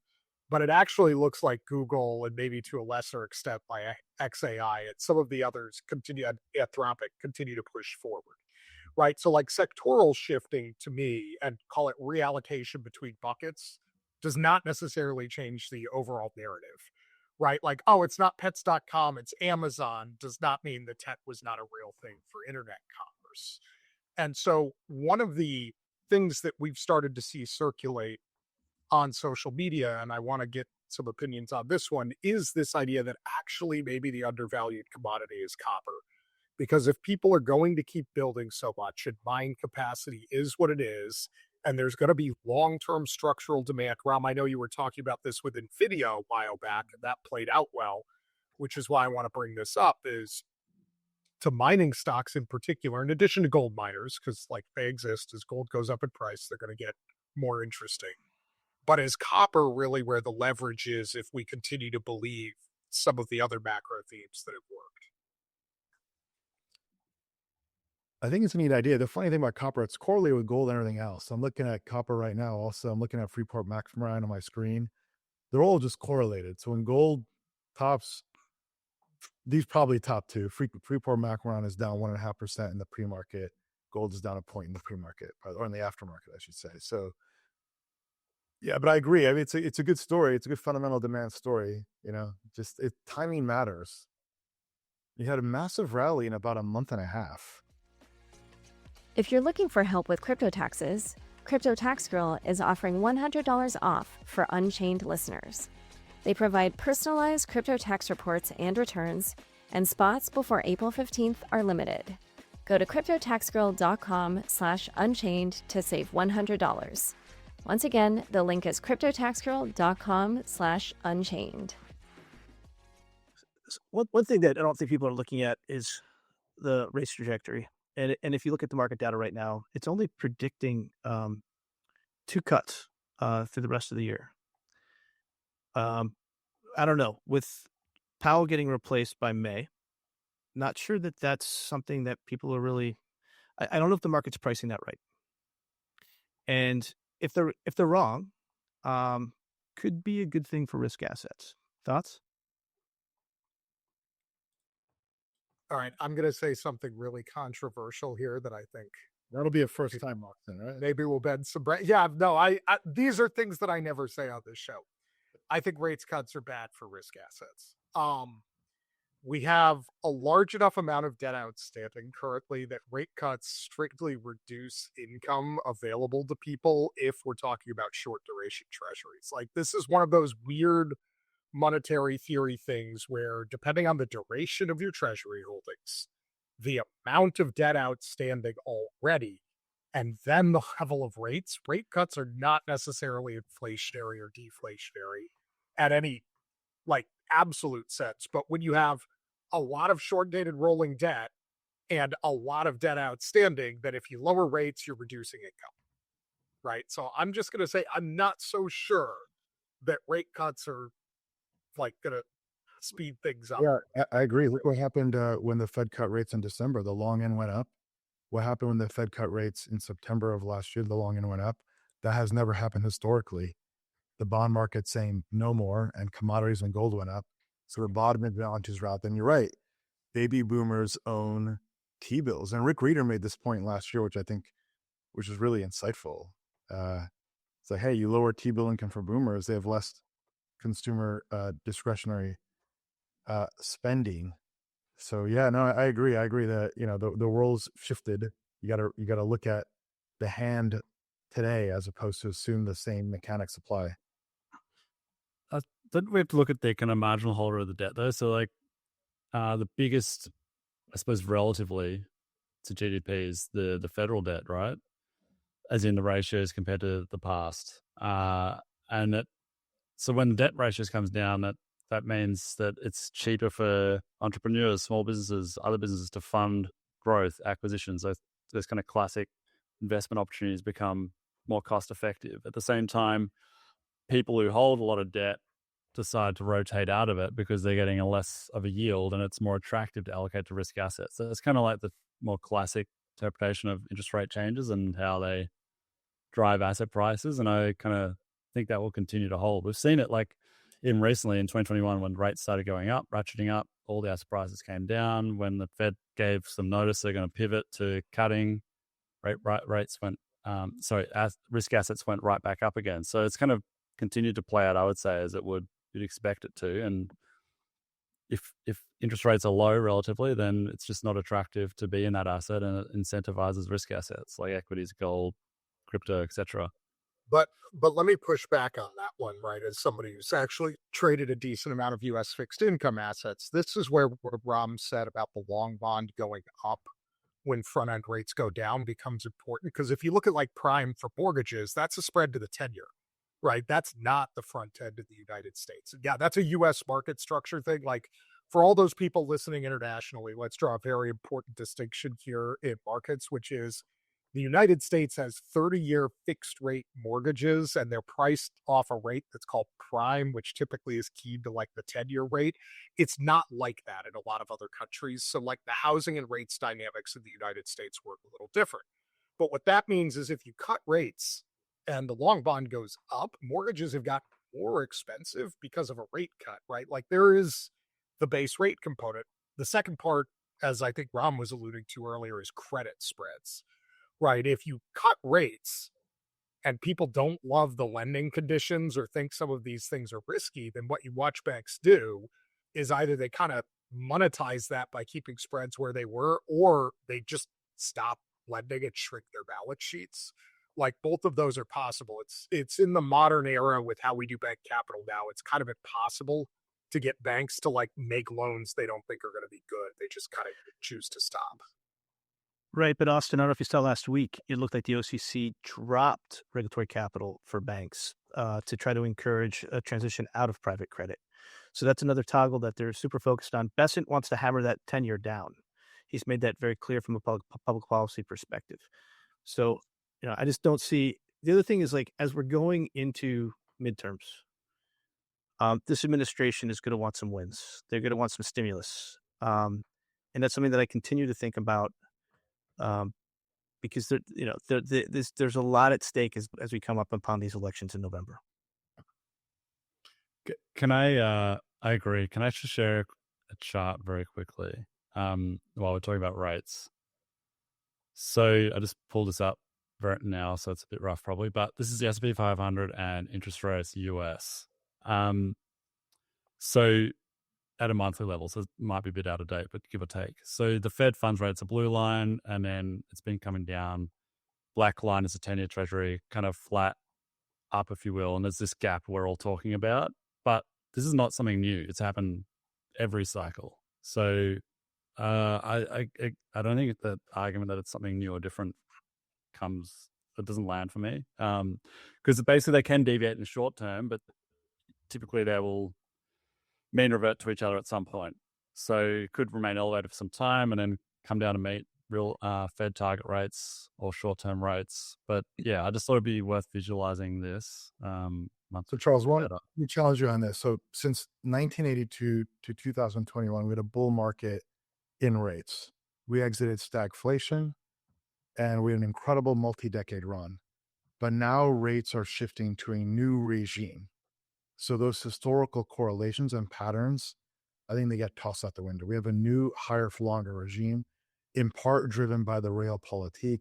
but it actually looks like Google, and maybe to a lesser extent by XAI, and some of the others Anthropic continue to push forward. right? So like sectoral shifting to me, and call it reallocation between buckets, does not necessarily change the overall narrative, right? Like, oh, it's not pets.com, it's Amazon, does not mean the tech was not a real thing for internet commerce. And so one of the things that we've started to see circulate on social media, and I want to get some opinions on this one, is this idea that actually maybe the undervalued commodity is copper. Because if people are going to keep building so much and mine capacity is what it is, and there's going to be long-term structural demand. Ram, I know you were talking about this with Nvidia a while back, and that played out well, which is why I want to bring this up, is to mining stocks in particular, in addition to gold miners, because like they exist, as gold goes up in price, they're going to get more interesting. But is copper really where the leverage is if we continue to believe some of the other macro themes that have worked? I think it's a neat idea. The funny thing about copper, it's correlated with gold and everything else. So I'm looking at copper right now. Also, I'm looking at Freeport McMoran on my screen. They're all just correlated. So when gold tops, these probably top two. Freeport McMoran is down 1.5% in the pre-market. Gold is down a point in the pre-market, or in the aftermarket, I should say. So yeah, but I agree. I mean, it's a good story. It's a good fundamental demand story. Just timing matters. You had a massive rally in about a month and a half. If you're looking for help with crypto taxes, Crypto Tax Girl is offering $100 off for Unchained listeners. They provide personalized crypto tax reports and returns, and spots before April 15th are limited. Go to cryptotaxgirl.com/unchained to save $100. Once again, the link is cryptotaxgirl.com/unchained. One thing that I don't think people are looking at is the rates trajectory. And if you look at the market data right now, it's only predicting 2 cuts through the rest of the year. I don't know. With Powell getting replaced by May, not sure that that's something that people are really. I don't know if the market's pricing that right. And if they're wrong, could be a good thing for risk assets. Thoughts? All right, I'm going to say something really controversial here that I think That'll be a first time auction, right? maybe will bend some brain. Yeah, no, these are things that I never say on this show. I think rates cuts are bad for risk assets. We have a large enough amount of debt outstanding currently that rate cuts strictly reduce income available to people if we're talking about short duration treasuries. Like, this is one of those weird monetary theory things where, depending on the duration of your treasury holdings, the amount of debt outstanding already, and then the level of rates, rate cuts are not necessarily inflationary or deflationary at any like absolute sense. But when you have a lot of short dated rolling debt and a lot of debt outstanding, that if you lower rates, you're reducing income, right? So I'm just going to say I'm not so sure that rate cuts are like going to speed things up. Yeah, I agree. Look what happened when the Fed cut rates in December. The long end went up. What happened when the Fed cut rates in September of last year? The long end went up. That has never happened historically. The bond market saying no more, and commodities and gold went up. So the bottom advantage is route. Then you're right. Baby boomers own T-bills. And Rick Reeder made this point last year, which is really insightful. It's like, hey, you lower T-bill income for boomers, they have less consumer discretionary spending. So yeah, no, I agree. I agree that the world's shifted. You gotta look at the hand today as opposed to assume the same mechanics apply. Don't we have to look at the kind of marginal holder of the debt though? So like the biggest, I suppose, relatively to GDP is the federal debt, right? As in the ratios compared to the past. So when the debt ratios comes down, that means that it's cheaper for entrepreneurs, small businesses, other businesses to fund growth, acquisitions. Those kind of classic investment opportunities become more cost effective. At the same time, people who hold a lot of debt decide to rotate out of it because they're getting a less of a yield and it's more attractive to allocate to risk assets. So it's kind of like the more classic interpretation of interest rate changes and how they drive asset prices. And I kind of think that will continue to hold. We've seen it like recently in 2021 when rates started going up, ratcheting up, all the asset prices came down. When the Fed gave some notice they're going to pivot to cutting, rates went, risk assets went right back up again. So it's kind of continued to play out, I would say, as you'd expect it to. And if interest rates are low relatively, then it's just not attractive to be in that asset, and it incentivizes risk assets like equities, gold, crypto, etc. But let me push back on that one, right? As somebody who's actually traded a decent amount of U.S. fixed income assets, this is where what Ram said about the long bond going up when front end rates go down becomes important. Because if you look at like prime for mortgages, that's a spread to the 10-year, right? That's not the front end of the United States. Yeah, that's a U.S. market structure thing. Like for all those people listening internationally, let's draw a very important distinction here in markets, which is the United States has 30-year fixed rate mortgages, and they're priced off a rate that's called prime, which typically is keyed to like the 10-year rate. It's not like that in a lot of other countries. So, like the housing and rates dynamics in the United States work a little different. But what that means is if you cut rates and the long bond goes up, mortgages have got more expensive because of a rate cut, right? Like there is the base rate component. The second part, as I think Ram was alluding to earlier, is credit spreads, right? If you cut rates and people don't love the lending conditions or think some of these things are risky, then what you watch banks do is either they kind of monetize that by keeping spreads where they were, or they just stop lending and shrink their balance sheets. Like both of those are possible. It's in the modern era with how we do bank capital now. It's kind of impossible to get banks to like make loans they don't think are going to be good. They just kind of choose to stop. Right, but Austin, I don't know if you saw last week, it looked like the OCC dropped regulatory capital for banks to try to encourage a transition out of private credit. So that's another toggle that they're super focused on. Besant wants to hammer that 10-year down. He's made that very clear from a public policy perspective. So, I just don't see. The other thing is like, as we're going into midterms, this administration is going to want some wins. They're going to want some stimulus. And that's something that I continue to think about. Because there's a lot at stake as we come up upon these elections in November. Can I agree. Can I just share a chart very quickly while we're talking about rates? So I just pulled this up right now, so it's a bit rough probably, but this is the S&P 500 and interest rates US. So at a monthly level, so it might be a bit out of date, but give or take. So the Fed funds rate's a blue line, and then it's been coming down. Black line is a 10-year treasury, kind of flat up, if you will. And there's this gap we're all talking about. But this is not something new. It's happened every cycle. So I don't think that argument that it's something new or different it doesn't land for me. Because basically they can deviate in the short term, but typically they will mean revert to each other at some point. So it could remain elevated for some time and then come down to meet real Fed target rates or short-term rates. But yeah, I just thought it'd be worth visualizing this. So Charles, let me challenge you on this. So since 1982 to 2021, we had a bull market in rates. We exited stagflation and we had an incredible multi-decade run. But now rates are shifting to a new regime. So those historical correlations and patterns, I think they get tossed out the window. We have a new higher for longer regime, in part driven by the Realpolitik,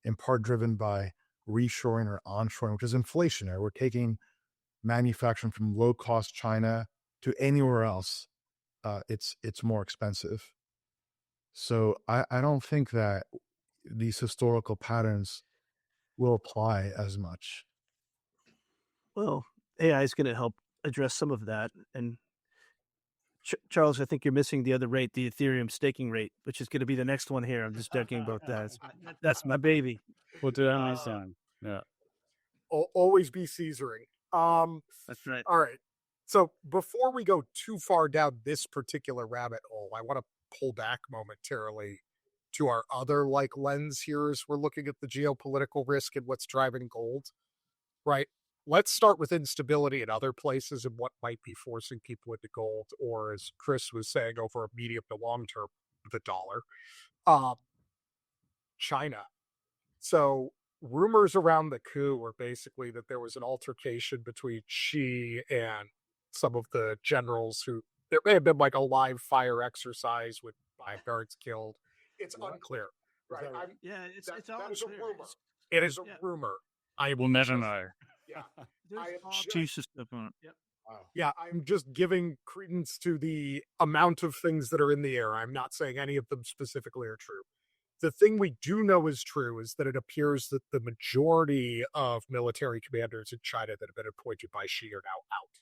in part driven by reshoring or onshoring, which is inflationary. We're taking manufacturing from low-cost China to anywhere else. It's more expensive. So I don't think that these historical patterns will apply as much. Well, AI is going to help address some of that. And Charles, I think you're missing the other rate, the Ethereum staking rate, which is going to be the next one here. I'm just joking about that. That's my baby. We'll do that next time. Yeah. Always be Caesaring. That's right. All right. So before we go too far down this particular rabbit hole, I want to pull back momentarily to our other like lens here as we're looking at the geopolitical risk and what's driving gold, right? Let's start with instability in other places and what might be forcing people into gold, or as Chris was saying, over a medium to long term, the dollar. China. So rumors around the coup were basically that there was an altercation between Xi and some of the generals who there may have been like a live fire exercise with 5 guards killed. It's unclear, Right. Yeah, it's all that is a unclear. rumor. It is a Yeah. rumor. I will never know. Yeah. There's I am all just- Jesus stuff on it. Yep. Wow. Yeah, I'm just giving credence to the amount of things that are in the air. I'm not saying any of them specifically are true. The thing we do know is true is that it appears that the majority of military commanders in China that have been appointed by Xi are now out.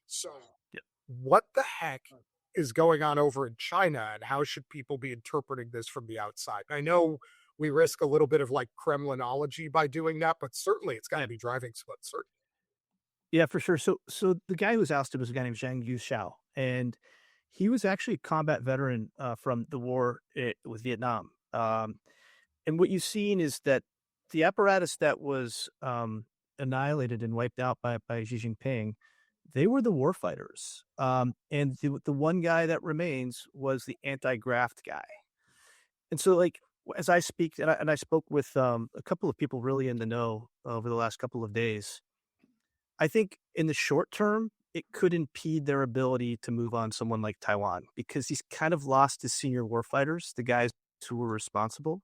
So, Yep. what the heck is going on over in China, and how should people be interpreting this from the outside? I know we risk a little bit of like Kremlinology by doing that, but certainly it's got to be driving some uncertainty. Yeah, for sure. So the guy who was ousted was a guy named Zhang Yuxiao, and he was actually a combat veteran from the war with Vietnam. And what you've seen is that the apparatus that was annihilated and wiped out by Xi Jinping, they were the war fighters. And the one guy that remains was the anti-graft guy. And so, like, as I speak, and I spoke with a couple of people really in the know over the last couple of days, I think in the short term, it could impede their ability to move on someone like Taiwan because he's kind of lost his senior warfighters, the guys who were responsible.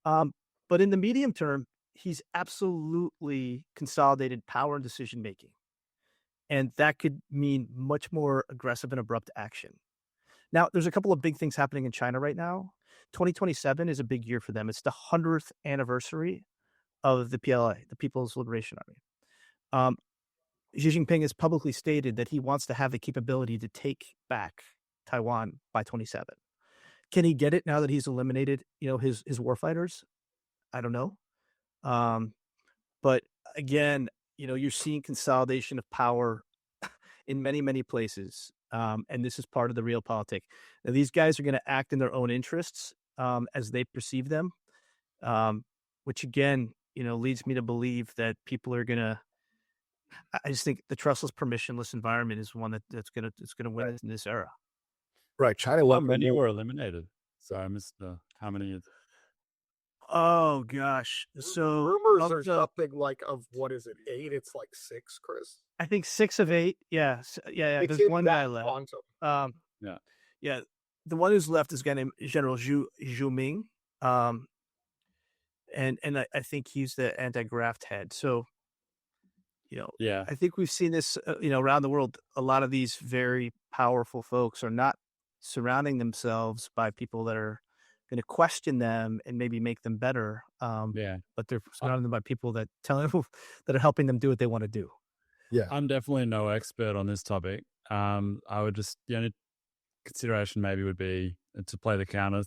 But in the medium term, he's absolutely consolidated power and decision making. And that could mean much more aggressive and abrupt action. Now, there's a couple of big things happening in China right now. 2027 is a big year for them. It's the 100th anniversary of the PLA, the People's Liberation Army. Xi Jinping has publicly stated that he wants to have the capability to take back Taiwan by 27. Can he get it now that he's eliminated, his warfighters? I don't know. But again, you're seeing consolidation of power in many, many places. And this is part of the realpolitik. Now, these guys are going to act in their own interests as they perceive them, which again, leads me to believe that people are going to. I just think the trustless, permissionless environment is one that's going to win in this era. Right. China How many were eliminated? So I missed how many. Oh gosh! So rumors are something like of what is it? 8? It's like 6, Chris. I think 6 of 8. Yeah, yeah. There's one guy left. Quantum. Yeah. The one who's left is a guy named General Zhu Ming, and I think he's the anti-graft head. So, Yeah, I think we've seen this, around the world. A lot of these very powerful folks are not surrounding themselves by people that are going to question them and maybe make them better. But they're surrounding them by people that that are helping them do what they want to do. Yeah, I'm definitely no expert on this topic. I would just, the only consideration maybe would be to play the counter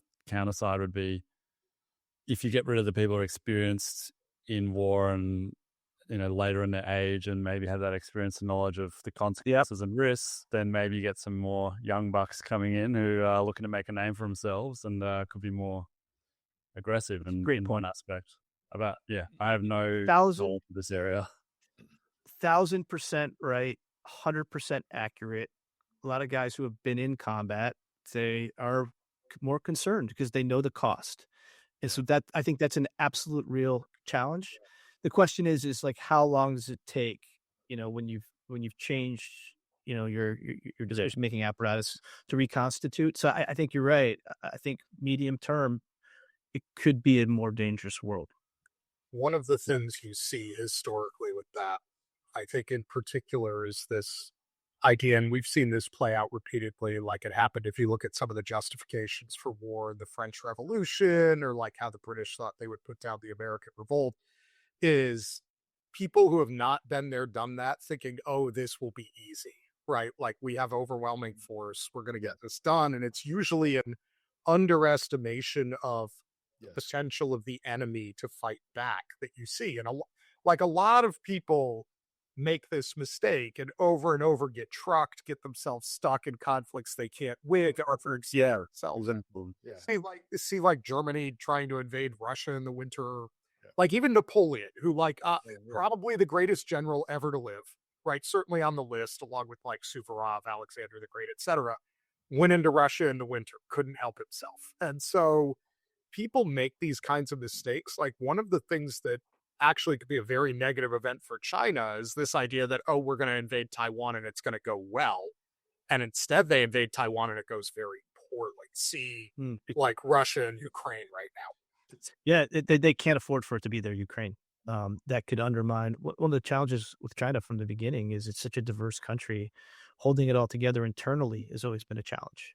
side would be if you get rid of the people who are experienced in war and later in their age and maybe have that experience and knowledge of the consequences and risks, then maybe you get some more young bucks coming in who are looking to make a name for themselves and could be more aggressive in one aspect. I have no knowledge of this area. 1,000% right, 100% accurate. A lot of guys who have been in combat, they are more concerned because they know the cost. And so that, I think that's an absolute real challenge. The question is like, how long does it take, when you've changed, your decision making apparatus to reconstitute? So I think you're right. I think medium term, it could be a more dangerous world. One of the things you see historically with that, I think in particular, is this idea, and we've seen this play out repeatedly, like it happened if you look at some of the justifications for war in the French Revolution, or like how the British thought they would put down the American Revolt, is people who have not been there, done that, thinking, oh, this will be easy, right? Like, we have overwhelming force, we're going to get this done. And it's usually an underestimation of the potential of the enemy to fight back that you see. And a lot of people make this mistake and over get trucked, get themselves stuck in conflicts they can't win, or for themselves. See like Germany trying to invade Russia in the winter. Like even Napoleon, who probably the greatest general ever to live, right? Certainly on the list, along with like Suvorov, Alexander the Great, etc. Went into Russia in the winter, couldn't help himself. And so people make these kinds of mistakes. Like one of the things that actually could be a very negative event for China is this idea that, oh, we're going to invade Taiwan and it's going to go well. And instead they invade Taiwan and it goes very poorly. See like Russia and Ukraine right now. Yeah, they can't afford for it to be their Ukraine. That could undermine one of the challenges with China from the beginning is it's such a diverse country. Holding it all together internally has always been a challenge.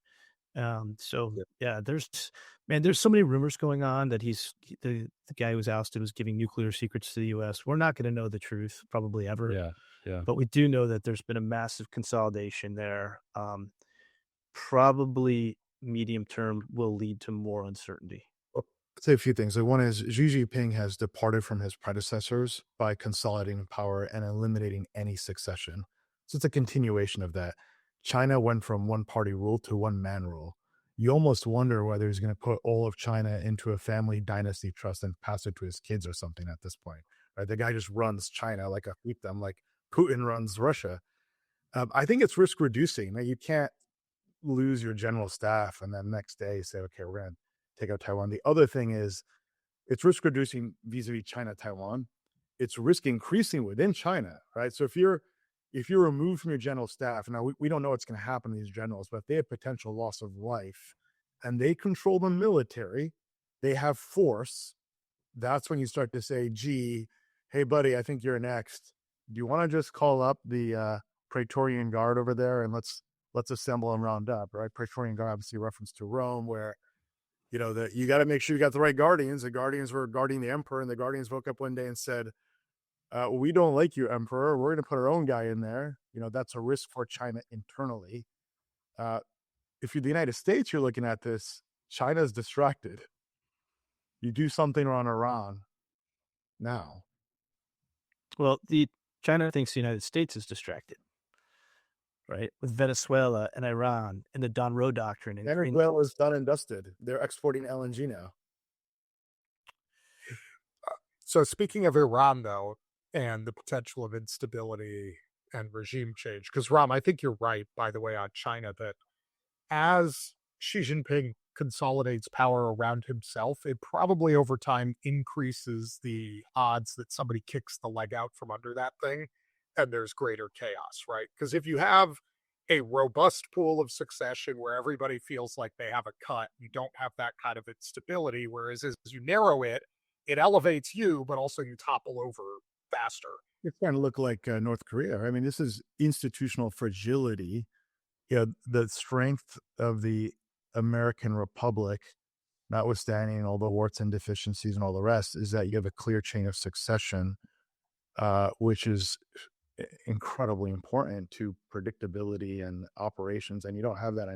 So Yeah. yeah, there's so many rumors going on that the guy who was ousted was giving nuclear secrets to the US. We're not going to know the truth probably ever, Yeah, yeah. but we do know that there's been a massive consolidation there. Probably medium term will lead to more uncertainty. Well, I'd say a few things. Like one is Xi Jinping has departed from his predecessors by consolidating power and eliminating any succession. So it's a continuation of that. China went from one party rule to one man rule. You almost wonder whether he's going to put all of China into a family dynasty trust and pass it to his kids or something at this point. Right? The guy just runs China like a fiefdom, like Putin runs Russia. I think it's risk reducing. You can't lose your general staff and then next day say, okay, we're going to take out Taiwan. The other thing is it's risk reducing vis-a-vis China, Taiwan. It's risk increasing within China, right? So if you're removed from your general staff, now we don't know what's going to happen to these generals, but if they have potential loss of life and they control the military, they have force. That's when you start to say, gee, hey buddy, I think you're next. Do you want to just call up the Praetorian Guard over there and let's assemble and round up, right? Praetorian Guard, obviously reference to Rome, where that you got to make sure you got the right guardians. The guardians were guarding the emperor, and the guardians woke up one day and said, "We don't like you, emperor. We're going to put our own guy in there." That's a risk for China internally. If you're the United States, you're looking at this. China's distracted. You do something on Iran now. Well, the China thinks the United States is distracted, right? With Venezuela and Iran and the Don Roe doctrine. And Venezuela is done and dusted. They're exporting LNG now. So speaking of Iran, though, and the potential of instability and regime change, because Ram, I think you're right, by the way, on China, that as Xi Jinping consolidates power around himself, it probably over time increases the odds that somebody kicks the leg out from under that thing and there's greater chaos, right? Because if you have a robust pool of succession where everybody feels like they have a cut, you don't have that kind of instability. Whereas as you narrow it, it elevates you, but also you topple over faster. It's starting to look like North Korea. I mean, this is institutional fragility. The strength of the American Republic, notwithstanding all the warts and deficiencies and all the rest, is that you have a clear chain of succession, which is incredibly important to predictability and operations. And you don't have that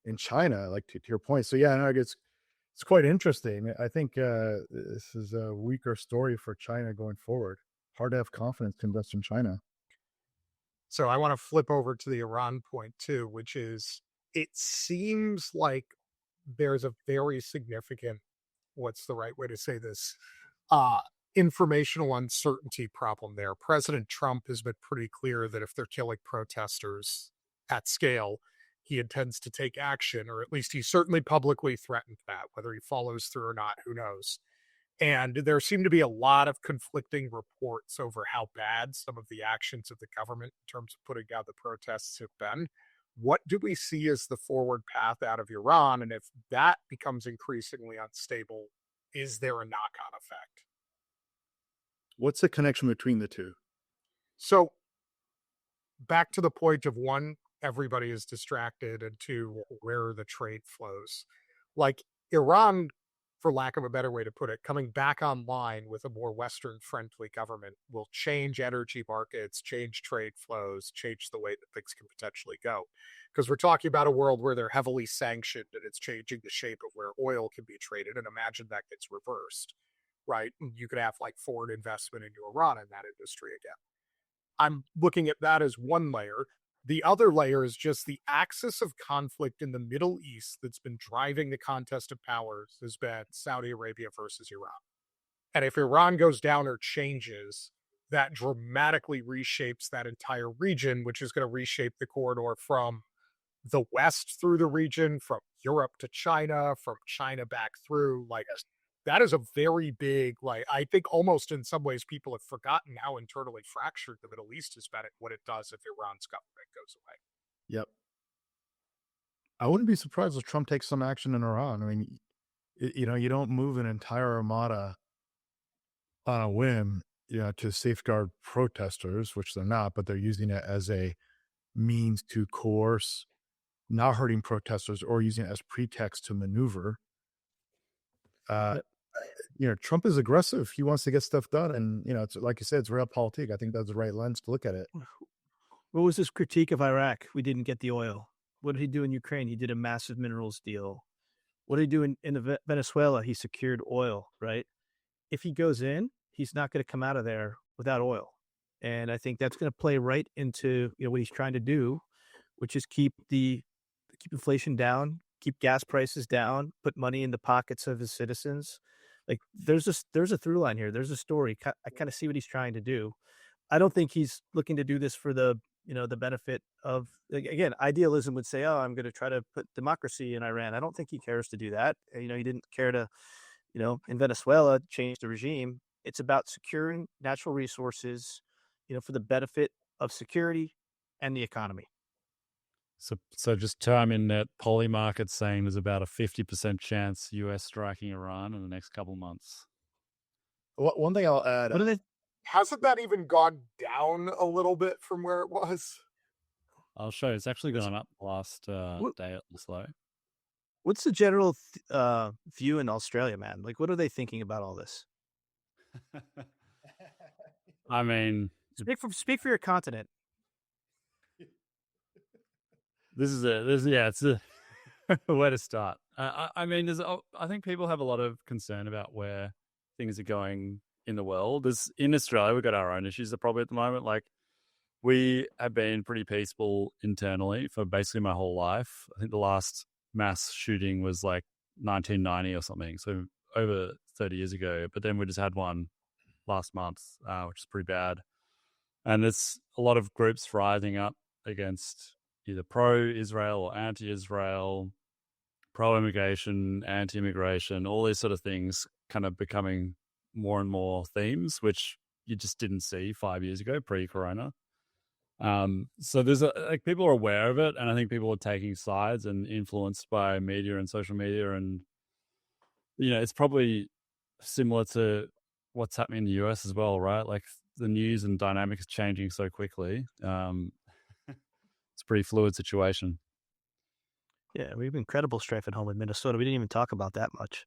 in China, like to your point. So yeah, no, it's quite interesting. I think this is a weaker story for China going forward. Hard to have confidence to invest in China. So I want to flip over to the Iran point too, which is it seems like there's a very significant, what's the right way to say this? Uh Informational uncertainty problem there. President Trump has been pretty clear that if they're killing protesters at scale, he intends to take action, or at least he certainly publicly threatened that. Whether he follows through or not, who knows? And there seem to be a lot of conflicting reports over how bad some of the actions of the government in terms of putting down the protests have been. What do we see as the forward path out of Iran? And if that becomes increasingly unstable, is there a knock on effect? What's the connection between the two? So, back to the point of one, everybody is distracted, and two, where are the trade flows? Like Iran, for lack of a better way to put it, coming back online with a more Western friendly government will change energy markets, change trade flows, change the way that things can potentially go. Because we're talking about a world where they're heavily sanctioned and it's changing the shape of where oil can be traded. And imagine that gets reversed, right? You could have like foreign investment into Iran in that industry again. I'm looking at that as one layer. The other layer is just the axis of conflict in the Middle East that's been driving the contest of powers has been Saudi Arabia versus Iran. And if Iran goes down or changes, that dramatically reshapes that entire region, which is going to reshape the corridor from the West through the region, from Europe to China, from China back through. Like, that is a very big, like, I think almost in some ways people have forgotten how internally fractured the Middle East has been and what it does if Iran's government goes away. Yep. I wouldn't be surprised if Trump takes some action in Iran. I mean, You don't move an entire armada on a whim, to safeguard protesters, which they're not, but they're using it as a means to coerce not hurting protesters or using it as pretext to maneuver. Uh, Yep. Trump is aggressive. He wants to get stuff done. And, it's like you said, it's realpolitik. I think that's the right lens to look at it. What was his critique of Iraq? We didn't get the oil. What did he do in Ukraine? He did a massive minerals deal. What did he do in Venezuela? He secured oil, right? If he goes in, he's not going to come out of there without oil. And I think that's going to play right into what he's trying to do, which is keep inflation down, keep gas prices down, put money in the pockets of his citizens. Like there's a through line here. There's a story. I kind of see what he's trying to do. I don't think he's looking to do this for the benefit of, again, idealism would say, oh, I'm going to try to put democracy in Iran. I don't think he cares to do that. He didn't care to, in Venezuela, change the regime. It's about securing natural resources, for the benefit of security and the economy. So just chime in that Polymarket's saying there's about a 50% chance US striking Iran in the next couple months. One thing I'll add. What are they? Hasn't that even gone down a little bit from where it was? I'll show you. It's actually gone up last day at the slow. What's the general view in Australia, man? Like, what are they thinking about all this? I mean, speak for your continent. It's a where to start. I mean, I think people have a lot of concern about where things are going in the world. In Australia, we've got our own issues probably at the moment. Like, we have been pretty peaceful internally for basically my whole life. I think the last mass shooting was like 1990 or something, so over 30 years ago. But then we just had one last month, which is pretty bad. And there's a lot of groups rising up against either pro-Israel or anti-Israel, pro-immigration, anti-immigration, all these sort of things kind of becoming more and more themes, which you just didn't see 5 years ago, pre-corona. So there's people are aware of it, and I think people are taking sides and influenced by media and social media, and it's probably similar to what's happening in the US as well, right? Like the news and dynamic is changing so quickly. It's a pretty fluid situation. Yeah, we have incredible strife at home in Minnesota. We didn't even talk about that much,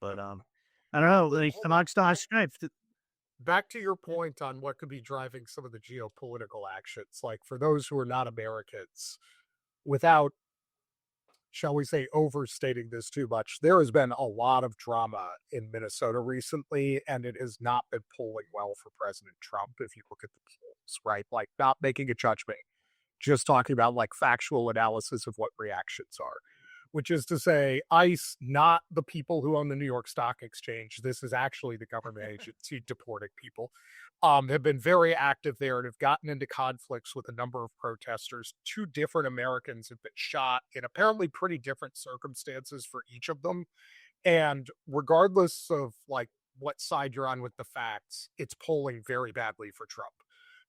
but I don't know. Like amongst the strife. Back to your point on what could be driving some of the geopolitical actions, like for those who are not Americans, without, shall we say, overstating this too much, there has been a lot of drama in Minnesota recently, and it has not been polling well for President Trump if you look at the polls, right? Like, not making a judgment, just talking about like factual analysis of what reactions are. Which is to say, ICE, not the people who own the New York Stock Exchange, this is actually the government agency deporting people, have been very active there and have gotten into conflicts with a number of protesters. 2 different Americans have been shot in apparently pretty different circumstances for each of them. And regardless of like what side you're on with the facts, it's polling very badly for Trump.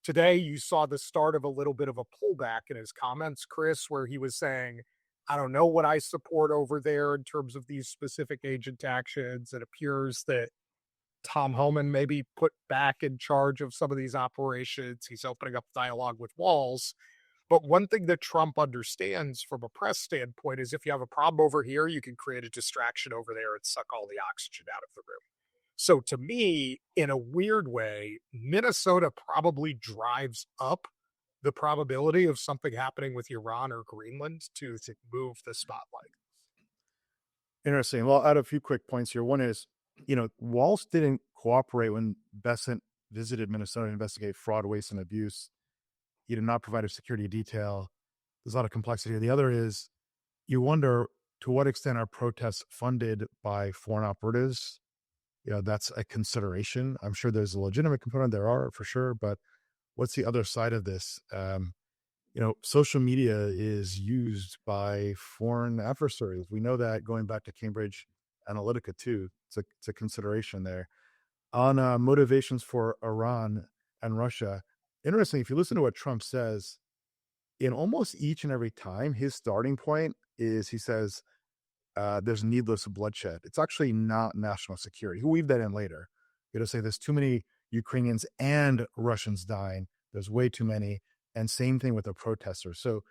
Today, you saw the start of a little bit of a pullback in his comments, Chris, where he was saying, I don't know what I support over there in terms of these specific agent actions. It appears that Tom Homan may be put back in charge of some of these operations. He's opening up dialogue with Walls. But one thing that Trump understands from a press standpoint is if you have a problem over here, you can create a distraction over there and suck all the oxygen out of the room. So to me, in a weird way, Minnesota probably drives up the probability of something happening with Iran or Greenland to move the spotlight. Interesting. Well, I had a few quick points here. One is, Walsh didn't cooperate when Bessent visited Minnesota to investigate fraud, waste, and abuse. He did not provide a security detail. There's a lot of complexity here. The other is, you wonder to what extent are protests funded by foreign operatives? That's a consideration. I'm sure there's a legitimate component. There are for sure, but what's the other side of this? Social media is used by foreign adversaries. We know that going back to Cambridge Analytica too. It's a consideration there. On motivations for Iran and Russia, interesting, if you listen to what Trump says, in almost each and every time, his starting point is he says, there's needless bloodshed. It's actually not national security. We'll weave that in later. You're going to say there's too many Ukrainians and Russians dying. There's way too many. And same thing with the protesters. So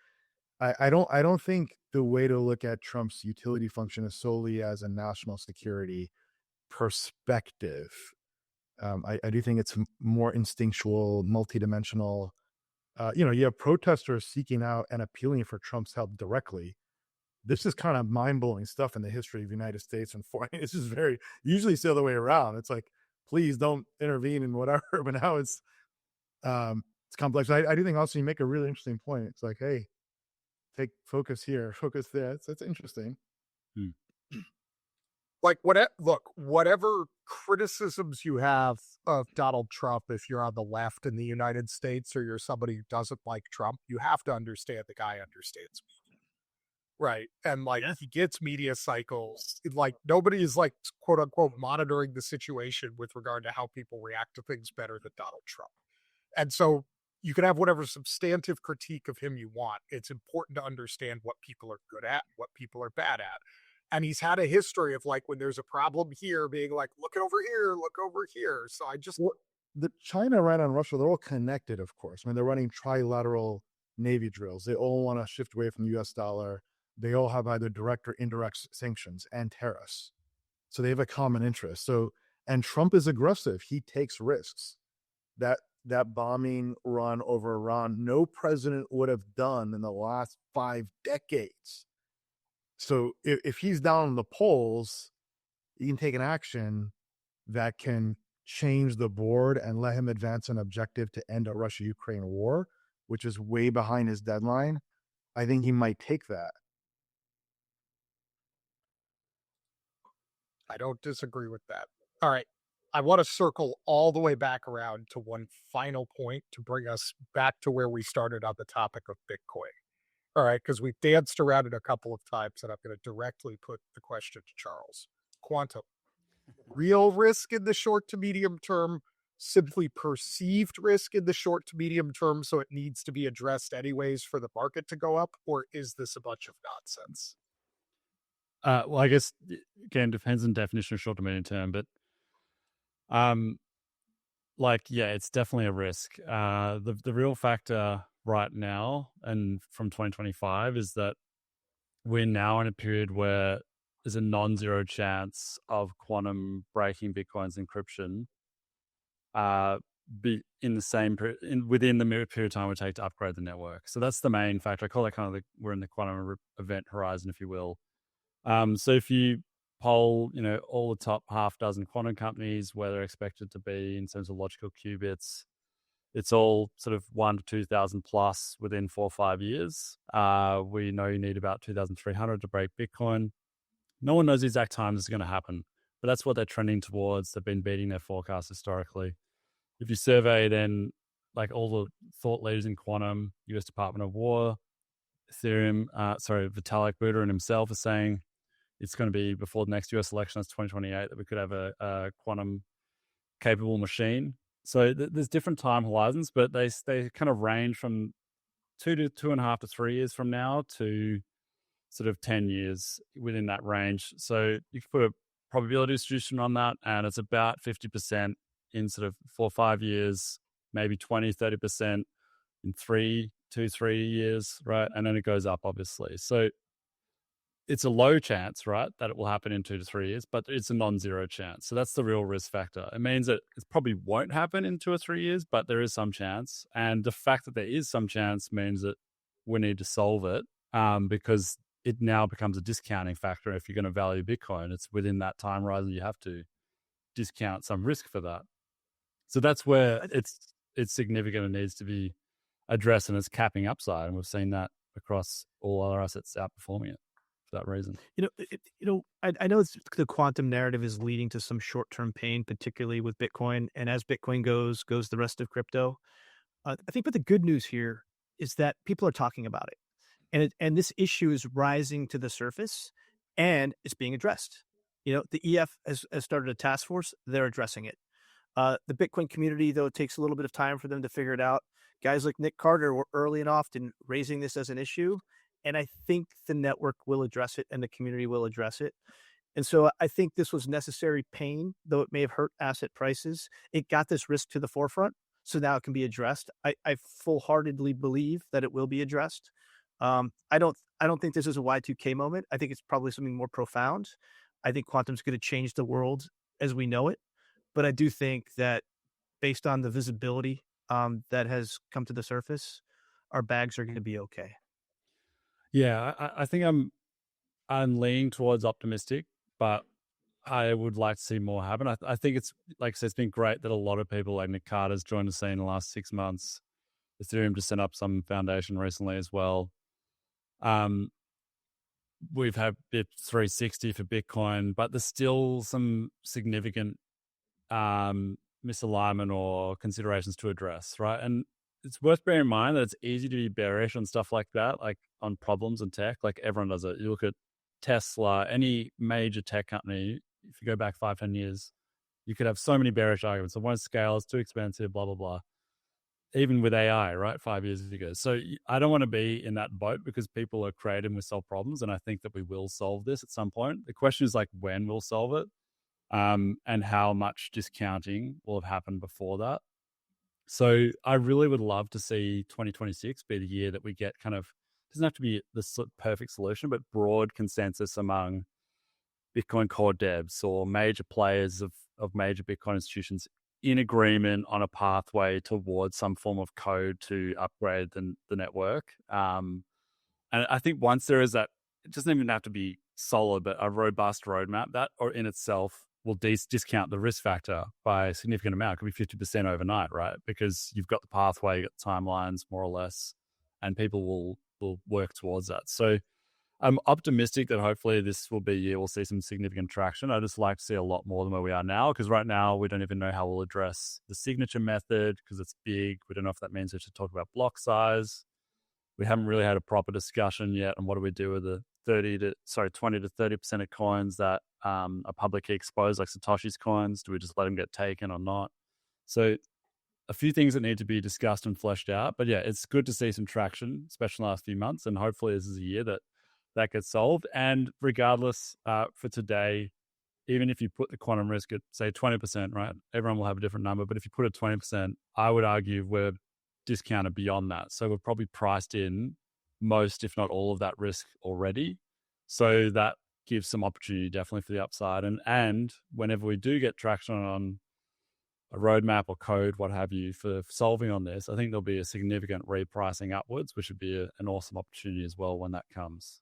I don't think the way to look at Trump's utility function is solely as a national security perspective. I do think it's more instinctual, multidimensional. You have protesters seeking out and appealing for Trump's help directly. This is kind of mind-blowing stuff in the history of the United States and foreign. This is very usually it's the other way around. It's like, please don't intervene in whatever. But now it's complex. I do think also you make a really interesting point. It's like, hey, take focus here, focus there. It's interesting. Like, whatever criticisms you have of Donald Trump, if you're on the left in the United States or you're somebody who doesn't like Trump, you have to understand the guy understands media, right? And like, he gets media cycles. Like, nobody is like, quote unquote, monitoring the situation with regard to how people react to things better than Donald Trump. And so you can have whatever substantive critique of him you want. It's important to understand what people are good at, what people are bad at. And he's had a history of like, when there's a problem here, being like, look over here, look over here. So the China, Iran, and Russia, they're all connected, of course. I mean, they're running trilateral Navy drills. They all want to shift away from the US dollar. They all have either direct or indirect sanctions and tariffs. So they have a common interest. So, and Trump is aggressive. He takes risks. That bombing run over Iran, no president would have done in the last 5 decades. So if he's down in the polls, you can take an action that can change the board and let him advance an objective to end a Russia-Ukraine war, which is way behind his deadline. I think he might take that. I don't disagree with that. All right. I want to circle all the way back around to one final point to bring us back to where we started on the topic of Bitcoin. All right, because we've danced around it a couple of times, and I'm going to directly put the question to Charles. Quantum. Real risk in the short to medium term, simply perceived risk in the short to medium term, so it needs to be addressed anyways for the market to go up, or is this a bunch of nonsense? Well, I guess, again, depends on definition of short to medium term, but it's definitely a risk. The real factor right now and from 2025 is that we're now in a period where there's a non-zero chance of quantum breaking Bitcoin's encryption be in the same within the period of time it would take to upgrade the network. So that's the main factor. I call that kind of we're in the quantum event horizon, if you will. So if you poll, all the top half dozen quantum companies where they're expected to be in terms of logical qubits, it's all sort of 1,000 to 2,000 plus within 4 or 5 years. We know you need about 2,300 to break Bitcoin. No one knows the exact time this is going to happen, but that's what they're trending towards. They've been beating their forecasts historically. If you survey then like all the thought leaders in quantum, US Department of War, Ethereum, Vitalik Buterin himself is saying it's going to be before the next US election, that's 2028, that we could have a quantum capable machine. So there's different time horizons, but they kind of range from 2 to 2.5 to 3 years from now to sort of 10 years within that range. So you can put a probability distribution on that, and it's about 50% in sort of 4 or 5 years, maybe 20, 30% in 3 years, right? And then it goes up, obviously. So it's a low chance, right, that it will happen in 2 to 3 years, but it's a non-zero chance. So that's the real risk factor. It means that it probably won't happen in 2 or 3 years, but there is some chance. And the fact that there is some chance means that we need to solve it because it now becomes a discounting factor. If you're going to value Bitcoin, it's within that time horizon, you have to discount some risk for that. So that's where it's significant and needs to be addressed, and it's capping upside. And we've seen that across all other assets outperforming it. For that reason, I know the quantum narrative is leading to some short-term pain, particularly with Bitcoin, and as Bitcoin goes the rest of crypto. I think, but the good news here is that people are talking about it, and this issue is rising to the surface, and it's being addressed. The EF has started a task force; they're addressing it. The Bitcoin community, though, it takes a little bit of time for them to figure it out. Guys like Nick Carter were early and often raising this as an issue. And I think the network will address it and the community will address it. And so I think this was necessary pain, though it may have hurt asset prices. It got this risk to the forefront, so now it can be addressed. I full-heartedly believe that it will be addressed. I don't think this is a Y2K moment. I think it's probably something more profound. I think quantum's going to change the world as we know it. But I do think that based on the visibility that has come to the surface, our bags are going to be okay. Yeah, I think I'm leaning towards optimistic, but I would like to see more happen. I think it's, like I said, it's been great that a lot of people like Nick Carter's joined the scene in the last 6 months. Ethereum just set up some foundation recently as well. We've had Bits 360 for Bitcoin, but there's still some significant misalignment or considerations to address, right? And it's worth bearing in mind that it's easy to be bearish on stuff like that, like on problems in tech. Like everyone does it. You look at Tesla, any major tech company, if you go back 5-10 years, you could have so many bearish arguments. It won't scale, it's too expensive, blah, blah, blah. Even with AI, right, 5 years ago. So I don't want to be in that boat because people are creative and we solve problems. And I think that we will solve this at some point. The question is like when we'll solve it, and how much discounting will have happened before that. So I really would love to see 2026 be the year that we get kind of, doesn't have to be the perfect solution, but broad consensus among Bitcoin core devs or major players of major Bitcoin institutions in agreement on a pathway towards some form of code to upgrade the network. And I think once there is that, it doesn't even have to be solid, but a robust roadmap, that or in itself will discount the risk factor by a significant amount. It could be 50% overnight, right? Because you've got the pathway, you've got the timelines more or less, and people will work towards that. So I'm optimistic that hopefully this will be a year we'll see some significant traction. I just like to see a lot more than where we are now, because right now we don't even know how we'll address the signature method because it's big. We don't know if that means we should talk about block size. We haven't really had a proper discussion yet on what do we do with the 20 to 30% of coins that are publicly exposed, like Satoshi's coins. Do we just let them get taken or not? So a few things that need to be discussed and fleshed out. But yeah, it's good to see some traction, especially in the last few months. And hopefully this is a year that gets solved. And regardless, for today, even if you put the quantum risk at, say, 20%, right? Everyone will have a different number. But if you put it at 20%, I would argue we're discounted beyond that. So we're probably priced in most, if not all of that risk already. So that gives some opportunity definitely for the upside. And whenever we do get traction on a roadmap or code, what have you, for solving on this, I think there'll be a significant repricing upwards, which would be an awesome opportunity as well when that comes.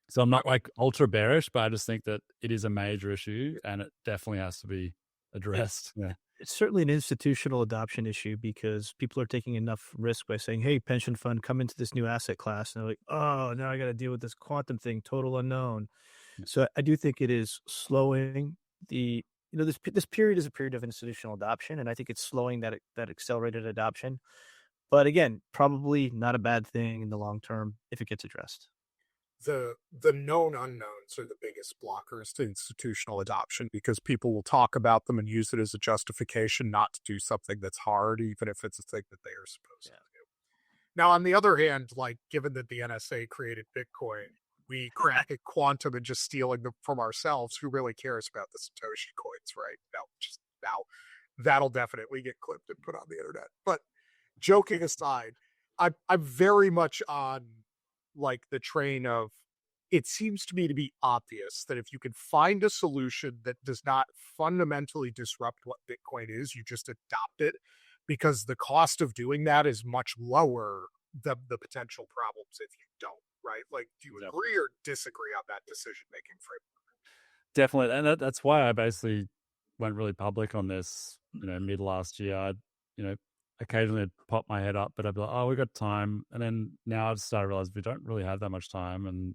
So I'm not like ultra bearish, but I just think that it is a major issue and it definitely has to be addressed. Yeah. It's certainly an institutional adoption issue because people are taking enough risk by saying, hey, pension fund, come into this new asset class. And they're like, oh, now I got to deal with this quantum thing, total unknown. Yeah. So I do think it is slowing this period is a period of institutional adoption. And I think it's slowing that accelerated adoption. But again, probably not a bad thing in the long term if it gets addressed. The known unknowns are the biggest blockers to institutional adoption because people will talk about them and use it as a justification not to do something that's hard, even if it's a thing that they are supposed to do. Now, on the other hand, like given that the NSA created Bitcoin, we crack at quantum and just stealing them from ourselves. Who really cares about the Satoshi coins, right? Now that'll definitely get clipped and put on the internet. But joking aside, I'm very much on like the train of, it seems to me to be obvious that if you can find a solution that does not fundamentally disrupt what Bitcoin is, you just adopt it, because the cost of doing that is much lower than the potential problems if you don't, right? Like, do you agree or disagree on that decision-making framework? Definitely. And that's why I basically went really public on this, mid last year. I, occasionally I'd pop my head up, but I'd be like, oh, we've got time. And then now I've started to realize we don't really have that much time. And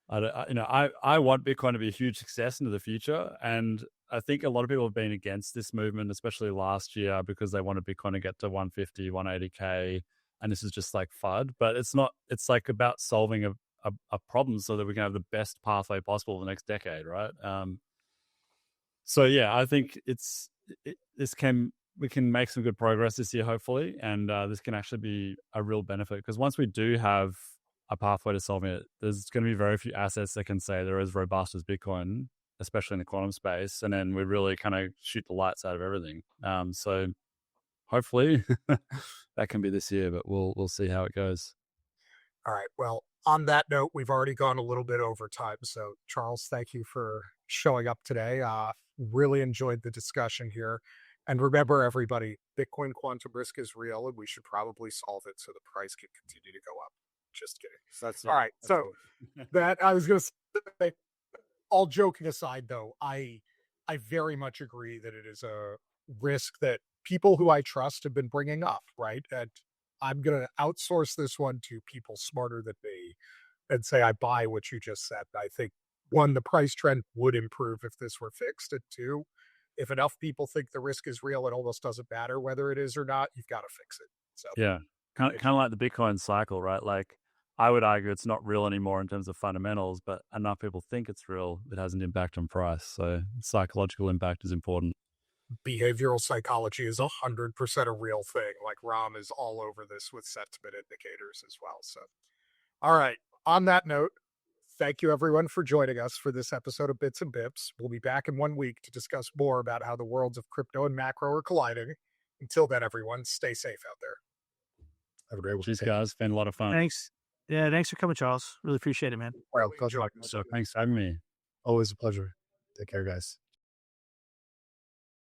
I want Bitcoin to be a huge success into the future. And I think a lot of people have been against this movement, especially last year, because they wanted Bitcoin to get to 150, 180K. And this is just like FUD, but it's not, it's like about solving a problem so that we can have the best pathway possible for the next decade. Right. So yeah, I think we can make some good progress this year, hopefully. And this can actually be a real benefit because once we do have a pathway to solving it. There's going to be very few assets that can say they're as robust as Bitcoin, especially in the quantum space. And then we really kind of shoot the lights out of everything. So hopefully that can be this year, but we'll see how it goes. All right. Well, on that note, we've already gone a little bit over time. So, Charles, thank you for showing up today. Really enjoyed the discussion here. And remember, everybody, Bitcoin quantum risk is real, and we should probably solve it so the price can continue to go up. Just kidding. That's all right. So that I was going to say, all joking aside, though, I very much agree that it is a risk that people who I trust have been bringing up, right? And I'm going to outsource this one to people smarter than me and say I buy what you just said. I think, one, the price trend would improve if this were fixed. And two, if enough people think the risk is real, it almost doesn't matter whether it is or not. You've got to fix it. So yeah, kind of like the Bitcoin cycle, right? Like I would argue it's not real anymore in terms of fundamentals, but enough people think it's real, it has an impact on price. So psychological impact is important. Behavioral psychology is 100% a real thing. Like Ram is all over this with sentiment indicators as well. So, all right. On that note, thank you everyone for joining us for this episode of Bits and Bips. We'll be back in 1 week to discuss more about how the worlds of crypto and macro are colliding. Until then, everyone, stay safe out there. Have a great week. Cheers, guys. It's been a lot of fun. Thanks. Yeah, thanks for coming, Charles. Really appreciate it, man. Well, So thanks for having me. always a pleasure. Take care, guys.